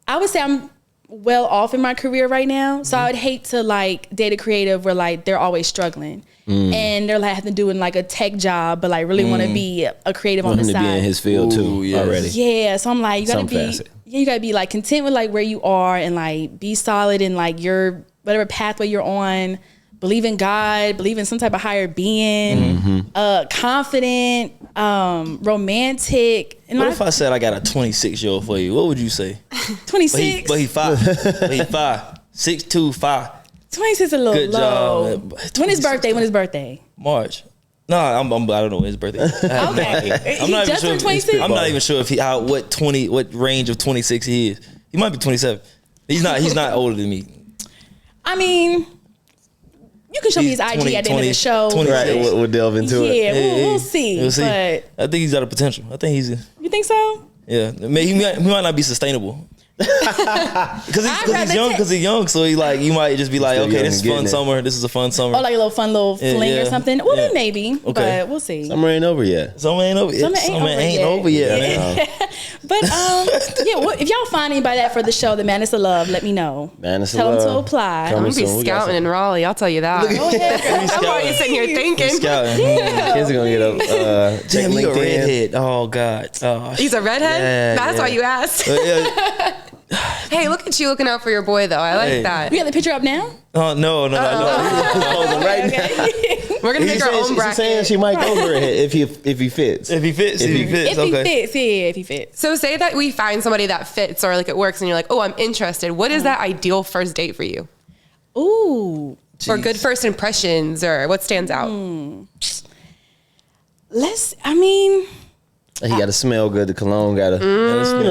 I would say I'm well off in my career right now, so I would hate to like date a creative where like they're always struggling and they're like having to do in like a tech job, but like really want to be a creative on Want the him to be in side. his field too Ooh, yes. already. Yeah, so I'm like, you gotta Some be, facet. you gotta be like content with like where you are and like be solid in like your whatever pathway you're on. Believe in God, believe in some type of higher being, confident, romantic. And What if I said I got a 26-year-old for you? What would you say? 26? But he 5. But he 5. 6'2", 5. 26 is a little Good low. job, man. When his birthday? When his birthday? March. No, I don't know his birthday. Okay. I'm not even Just sure. turned 26? I'm not even sure if what range of 26 he is. He might be 27. He's not older than me. I mean, you can show me his IG at the end of the show. 20. Right, we'll delve into it. Yeah, we'll see. We'll see. But I think he's got a potential. I think he's. you think so? Yeah, he might not be sustainable. Because he's young. Because he's young, so you might just be like, still okay, young this is and getting fun it. summer. This is a fun summer. Or like a little fun little fling or yeah, something. Well, then yeah. maybe. Okay. But we'll see. Summer ain't over yet. Summer ain't over yet. Summer ain't over yet. yet. But if y'all find anybody that for the show, the Madness of Love, let me know. Madness of Tell them to Love. apply. I'm Coming gonna be soon. We got scouting in Raleigh. I'll tell you that. Go ahead. I'm already sitting here thinking. Scouting. Kids are gonna get up. Check Damn, you a LinkedIn. redhead. Oh God. Oh, He's a redhead? Yeah, That's yeah. why you asked. yeah. Hey, look at you looking out for your boy, though. I like Hey. that. We got the picture up now? Oh no. Right now. We're going to make our own She's saying bracket. she might go for it if he fits. If he fits, If he If okay. he fits, yeah, if he fits. So say that we find somebody that fits or like it works and you're like, oh, I'm interested. What is that ideal first date for you? Ooh. Or good first impressions, or what stands out? He got to smell good. The cologne got to,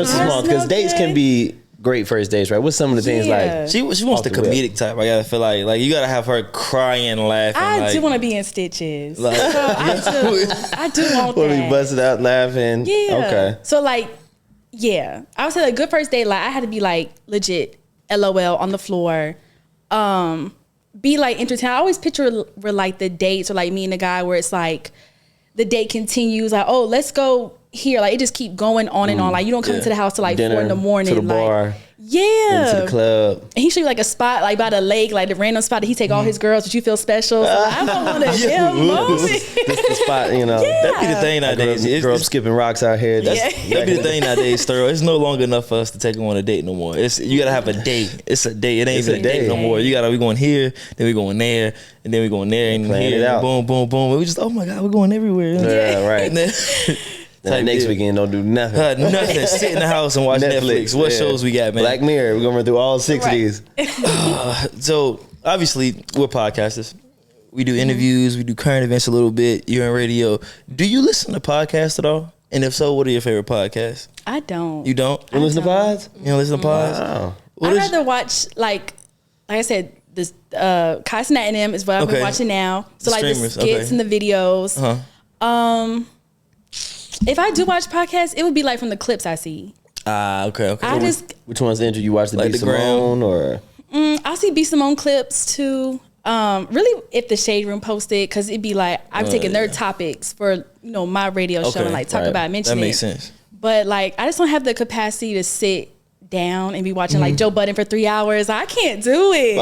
it's small because dates can be great first dates, right? What's some of the things like? She wants the comedic type. I gotta feel like you gotta have her crying, laughing. I do want to be in stitches. So I do want Will that. be busted out laughing? Yeah. Okay. So like, yeah, I would say a good first date. Like I had to be like legit, LOL on the floor. Be like entertained. I always picture where like the dates or like me and the guy where it's like the date continues. Like, oh, let's go here. Like it just keep going on and on. Like you don't come into the house till like Dinner, 4 a.m. to the like, bar. Yeah. Into the club. And he show you like a spot like by the lake, like the random spot that he take all his girls, but you feel special. So I don't want to moment. This the spot, you know. That'd be the thing nowadays. Grew up skipping rocks out here. That'd be the thing nowadays, STERL. It's no longer enough for us to take him on a date no more. You gotta have a date. It's a date. It ain't even a date no more. We going here, then we going there, and then we going there and Playing here. it out. Boom, boom, boom. And we just, oh my God, we're going everywhere. Yeah, right. And then, Then next deal. weekend, don't do nothing. Nothing. Sit in the house and watch Netflix. What shows we got, man? Black Mirror. We're gonna run through all 6 of these. So obviously we're podcasters. We do interviews. We do current events a little bit. You're in radio. Do you listen to podcasts at all? And if so, what are your favorite podcasts? I don't. You don't? You listen to pods? You don't listen to pods? Wow. I'd rather watch like I said, this Kaizen and them is what I've been watching now. So The like the streamers, skits and the videos. If I do watch podcasts, it would be like from the clips I see. Okay. I just Which one's the intro? You watch the Like B. the Gram? Simone or? I see B. Simone clips too. Really, if the Shade Room posted, because it'd be like I'm taking their topics for my radio show and like talk about mentioning that makes sense. But like I just don't have the capacity to sit down and be watching like Joe Budden for 3 hours. I can't do it.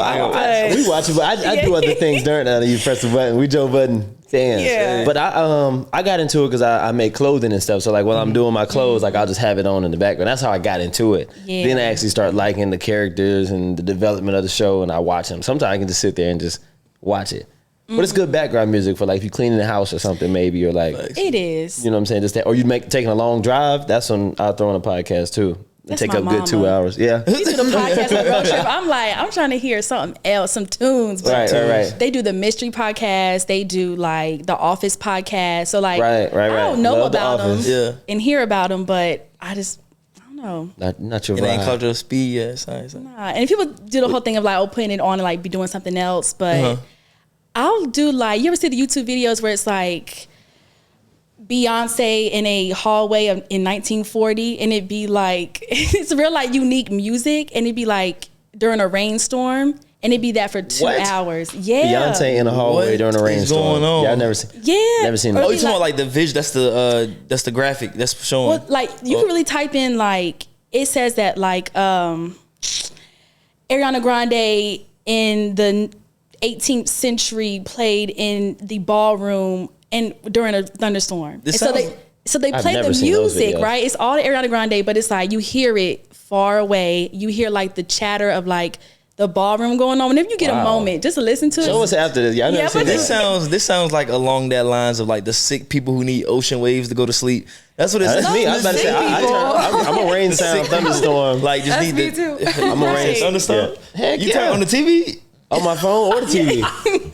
We watch it, but I do other things during that. You press the button. We Joe Budden fans. Yeah. But I got into it because I make clothing and stuff. So like when I'm doing my clothes, like I'll just have it on in the background. That's how I got into it. Yeah. Then I actually start liking the characters and the development of the show, and I watch them. Sometimes I can just sit there and just watch it. But it's good background music for like if you're cleaning the house or something, maybe, or like It is. you know what I'm saying, just that, or you taking a long drive. That's when I'll throw in a podcast too. That's Take my up good 2 mama. hours. Yeah. We do the podcast on the road trip. I'm trying to hear something else, some tunes. But Right. they do the mystery podcast. They do like the Office podcast. So like, Right. I don't know Love The about them Office. and hear about them, but I don't know. Not your It ain't vibe. cultural speed yet. Sorry. And people do the whole thing of like, putting it on and like be doing something else. But I'll do like, you ever see the YouTube videos where it's like Beyonce in a hallway in 1940, and it'd be like it's real like unique music, and it'd be like during a rainstorm, and it'd be that for 2 What? hours. Yeah, Beyonce in a hallway What during a is rainstorm. going on? Yeah, I've never seen. Never seen Or that. Oh, it'd you be talking about like the vision? That's the graphic that's showing. well, like you can really type in like it says that like Ariana Grande in the 18th century played in the ballroom and during a thunderstorm. This And sounds- so they I've play never the seen those music, videos. right? It's all Ariana Grande, but it's like you hear it far away. You hear like the chatter of like the ballroom going on. Whenever you get a moment, just to listen to Show it. us after this. Yeah, I never Yeah, seen but that. This sounds like along that lines of like the sick people who need ocean waves to go to sleep. That's what it That's sounds. me. I was about to say, I'm a rain sound thunderstorm. Like just That's need me the. too. I'm a rain Thunderstorm. Yeah. Heck You yeah. turn on the TV. On my phone or the TV.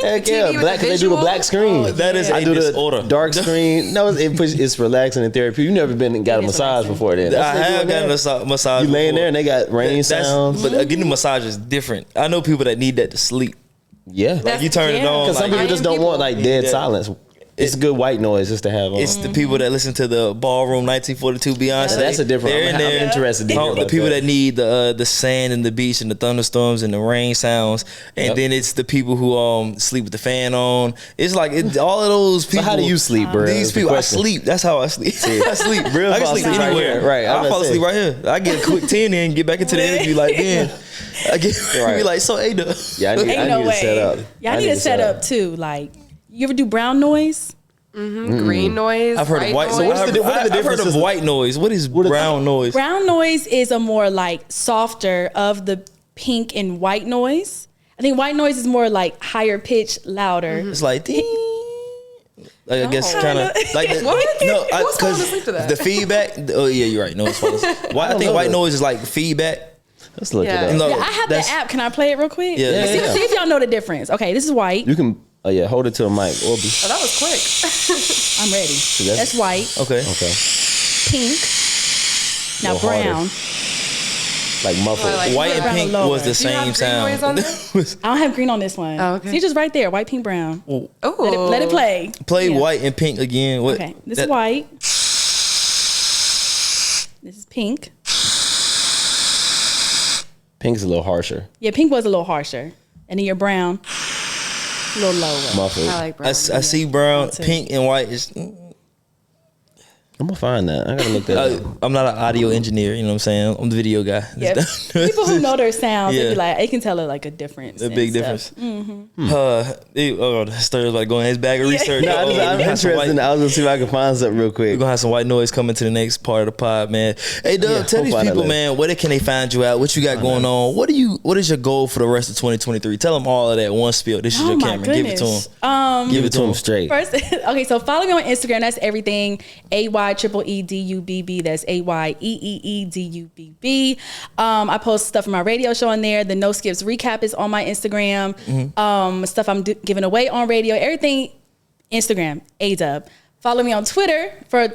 Heck yeah, with black the because they do the visual? black screen. That is I a do the disorder. dark screen. No, it's relaxing and therapy. You never been and got a It is massage relaxing. before then. I That's what they have do in gotten there. a massage. You laying before. there and they got rain sounds. But getting a massage is different. I know people that need that to sleep. Yeah, Like you turn it yeah. on. because some like, people just don't want like dead Yeah. silence. It's good white noise just to have on. it's the people that listen to the ballroom 1942 Beyonce. That's a different. They're in I'm there. interested to hear The about people that need the sand and the beach and the thunderstorms and the rain sounds, and Yep. then it's the people who sleep with the fan on. It's like all of those people. So how do you sleep, bro? These That's the people, I question. sleep. That's how I sleep. I sleep. Real I can fall sleep asleep right anywhere. here. Right, I'm I about fall to say. asleep right here. I get a quick 10 in, get back into the energy like then. I get Right. be like so Ayeee Dubb. Yeah, I need, Ain't I no need way. to set up. Yeah, I need to set up too. Like, you ever do brown noise? Green noise. I've heard of white. noise. So what are the I've heard of differences? white noise. What is brown noise? Brown noise is a more like softer of the pink and white noise. I think white noise is more like higher pitch, louder. It's like ding. Like I guess kind of like the, What? no, Who's falling because asleep to that? the feedback. Oh yeah, you're right. No, it's falling asleep. I think white noise is like feedback. Let's look Yeah. it up. No, Yeah, I have the that's- app. Can I play it real quick? Yeah. See, Yeah. see if y'all know the difference. Okay, this is white. You can, hold it to a mic. Or be, Oh, that was quick. I'm ready. that's- That's white. Okay. okay. Pink. Now Little harder. brown. Like muffled. Or like- White and Brown pink lower. was the Do you have same green noise on sound. I don't have green on this one. Oh, okay. See, just right there. White, pink, brown. Oh, Let it play. Play Yeah. white and pink again. What? Okay, this that- is white. This is pink. Pink's a little harsher. Yeah, pink was a little harsher. And then your brown, a little lower. Muffled. I like brown. I see brown, too. pink, and white is. I'm gonna find that. I gotta look that up. I'm not an audio engineer. You know what I'm saying? I'm the video guy. Yeah, people who know their sounds, they Yeah. be like, they can tell it like a difference. A and big stuff. difference. Sterl's like going in his bag of research. No, I'm We're gonna have some interested. white- I was gonna see if I can find something real quick. We're gonna have some white noise coming to the next part of the pod, man. Hey, Dubb, Yeah, tell we'll these find that people, later. man, where can they find you at? What you got going on? What is your goal for the rest of 2023? Tell them all of that one spiel. This is Oh your my camera. goodness. Give it to them. Give it to him straight. First, okay, so follow me on Instagram. That's everything. AYEEDUBB. That's AYEEDUBB. I post stuff from my radio show on there. The No Skips recap is on my Instagram. Stuff I'm giving away on radio. Everything Instagram. Ayeee Dubb. Follow me on Twitter for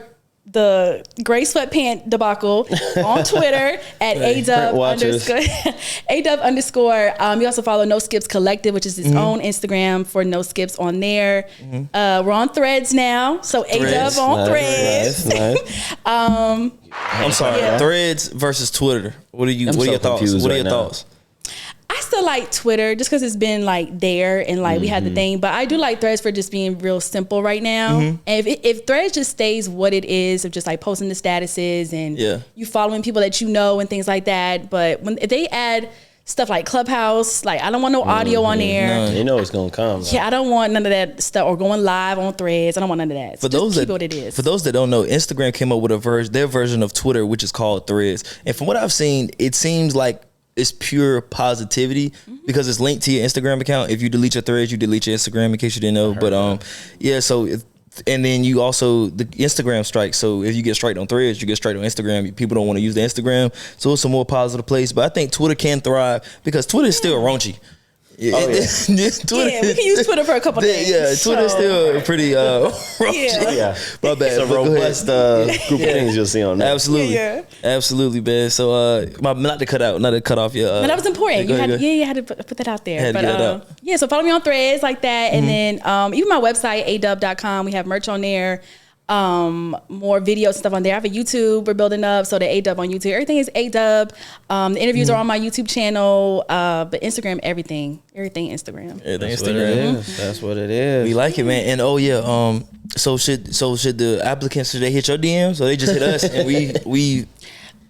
the gray sweatpant debacle on Twitter at Print Ayeee watchers. Dubb _. You also follow No Skips Collective, which is its own Instagram for No Skips on there. We're on Threads now, so Ayeee Dubb on Threads. Nice. I'm sorry. Yeah. Threads versus Twitter. What are I'm your so thoughts? confused What are right your now. thoughts? I still like Twitter just because it's been like there and like we had the thing, but I do like Threads for just being real simple right now. And if Threads just stays what it is of just like posting the statuses and Yeah. you following people that you know and things like that, but if they add stuff like Clubhouse, like I don't want no audio on there. You know it's gonna come. Yeah, I don't want none of that stuff or going live on Threads. I don't want none of that. So For those just keep that, it what it is. For those that don't know, Instagram came up with their version of Twitter, which is called Threads. And from what I've seen, it seems like it's pure positivity because it's linked to your Instagram account. If you delete your Threads, you delete your Instagram. In case you didn't know, but yeah. So and then you also the Instagram strikes. So if you get striked on Threads, you get striked on Instagram. People don't want to use the Instagram, so it's a more positive place. But I think Twitter can thrive because Twitter is still raunchy. yeah. Twitter, yeah, we can use Twitter for a couple days. Yeah, Twitter's So, still pretty raunchy. Yeah. My bad. It's a but go ahead. robust group of things you'll see on there. Absolutely, Yeah. Absolutely, man. So, not to cut off your. But that was important. go You ahead, had, go ahead. you had to put that out there. Had to but get it out. yeah, so follow me on Threads like that, and then even my website ayeedubb.com. We have merch on there. More videos and stuff on there. I have a YouTube we're building up, so the Ayeee Dubb on YouTube. Everything is Ayeee Dubb. The interviews are on my YouTube channel, but Instagram, everything Instagram. Everything That's what it Instagram. is. That's what it is. We like it, man. And oh yeah, so should the applicants, should they hit your DMs or they just hit us and we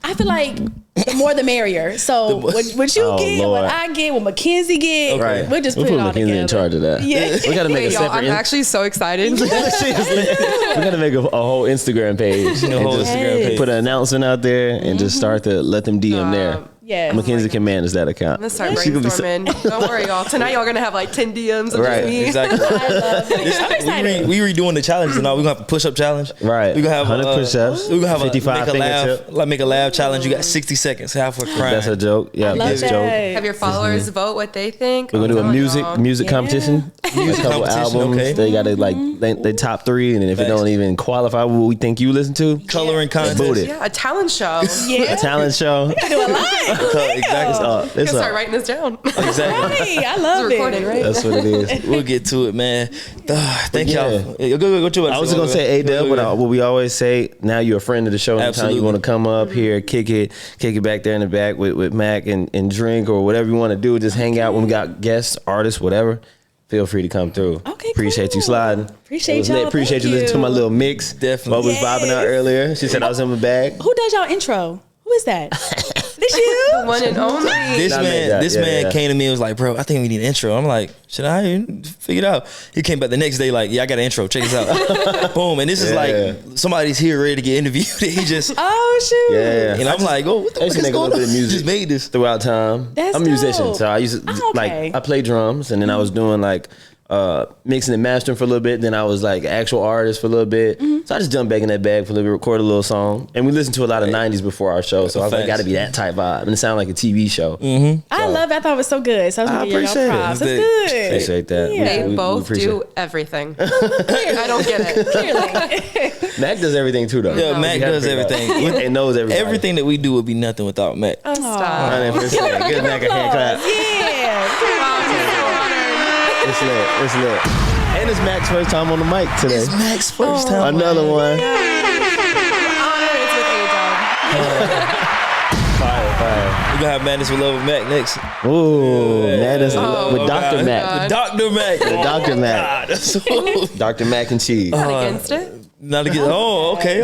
I feel like the more the merrier. So what you Oh, get, Lord. what I get, what Mackenzie get, Right. we'll just We'll put it put all Mackenzie together. in charge of that. Yeah. We gotta make Wait, a y'all, separate. I'm actually so excited. we gotta make a whole Instagram page. a whole and just Instagram page. Put an announcement out there and just start to let them DM there. Yeah. Mackenzie can manage that account. I'm gonna start She could be brainstorming. Don't worry, y'all. Tonight y'all gonna have like 10 DMs of Right, just me. exactly. I love it. I'm excited. we redoing the challenge now. We're gonna have a push-up challenge. Right. We're gonna have 100 push-ups, We're gonna have 55 make a laugh, fingertip. make a laugh challenge. You got 60 seconds. Half for crying. That's a joke. Yeah, love that's a that. joke. Have your followers vote what they think. We're gonna do a I'm telling music y'all. competition. Music a couple competition, albums. okay. They gotta like they top 3, and then if it Facts. don't even qualify what we think you listen to, Coloring contest. boot it. Yeah, a talent show. Yeah. A talent show. Exactly. I'm It's gonna start up. writing this down. Exactly. Hey, I love It's recorded, it. right? That's what it is. We'll get to it, man. Thank Yeah. y'all. Go to it. I was just gonna say, Ayeee Dubb, what we always say. Now you're a friend of the show. Anytime Absolutely. you want to come up here, kick it back there in the back with Mac and drink or whatever you want to do. Just hang out when we got guests, artists, whatever. Feel free to come through. Okay, Appreciate you cool. sliding. Appreciate It was y'all. lit. Appreciate Thank you listening to you. my little mix. Definitely. What was vibing out Yes. earlier. She said I was in my bag. Who does y'all intro? Who is that? This you? One and only. This Not man, like that. this Yeah, man yeah. came to me and was like, "Bro, I think we need an intro." I'm like, "Should I figure it out?" He came back the next day like, "Yeah, I got an intro. Check this out." Boom, and this is Yeah. like somebody's here ready to get interviewed. He just, Oh shoot. Yeah. and I'm like, "Oh, what the I used fuck to is make a going little on?" bit of music. Just made this. Throughout time. That's I'm a musician, dope. so I used to Oh, okay. like I play drums, and then I was doing like mixing and mastering for a little bit. Then I was like actual artist for a little bit. So I just jumped back in that bag for a little bit, recorded a little song. And we listened to a lot of 90s before our show. So I was like, got to be that type vibe. And it sounded like a TV show. I love it. I thought it was so good. So I was I gonna give appreciate y'all it. props. It's good. Appreciate that. Yeah. They both appreciate do everything. I don't get it. Clearly. Mac does everything too, though. Yeah, Mac does everything. It knows everything. Everything that we do would be nothing without Mac. Stop. 100%. Give Mac a hand clap. Yeah. It's lit. It's lit. And it's Mac's first time on the mic today. It's Mac's first time. Another one. Honor is with Ayeee Dubb. Fire. We're gonna have Madness with Love with Mac next. Ooh, Madness with Dr. Mac. With Dr. Mac. With Dr. Mac. God, that's so Dr. Mac and cheese. Not against it. not again. Oh, okay.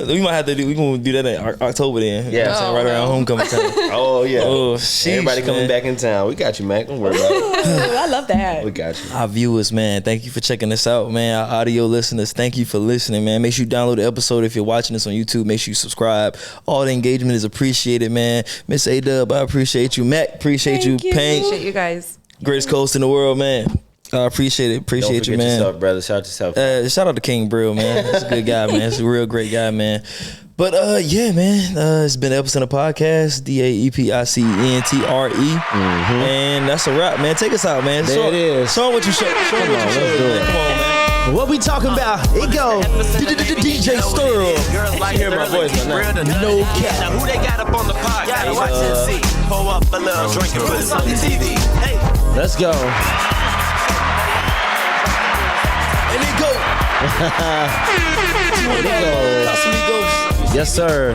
We might have to do. We gonna do that in October then. Yeah. You know what I'm saying? Right around homecoming time. Oh, yeah. Oh, sheesh, Everybody coming man. back in town. We got you, Mac. Don't worry about it. Ooh, I love that. We got you. Our viewers, man, thank you for checking us out, man. Our audio listeners, thank you for listening, man. Make sure you download the episode if you're watching this on YouTube. Make sure you subscribe. All the engagement is appreciated, man. Miss Ayeee Dubb, I appreciate you. Mac, appreciate Thank you. Paint, Appreciate you guys. greatest coast in the world, man. I appreciate it. Don't Appreciate you, forget man. yourself, brother. Shout yourself. Shout out to King BRIL, man. He's a good guy, man. He's a real great guy, man. But yeah, man. It's been the Epicenter Podcast, DAEPICENTRE. And that's a wrap, man. Take us out, man. There it is. Show them what you show. Show them what you show. let's do it. Come on, man. What we talking about? It go. DJ STERL. Girls like hear my voice by now. No cap. Now who they got up on the podcast? Gotta watch and see. Pull up a little drink and put it on the TV. Hey. Let's go. And it go. Let's go. Yes, sir.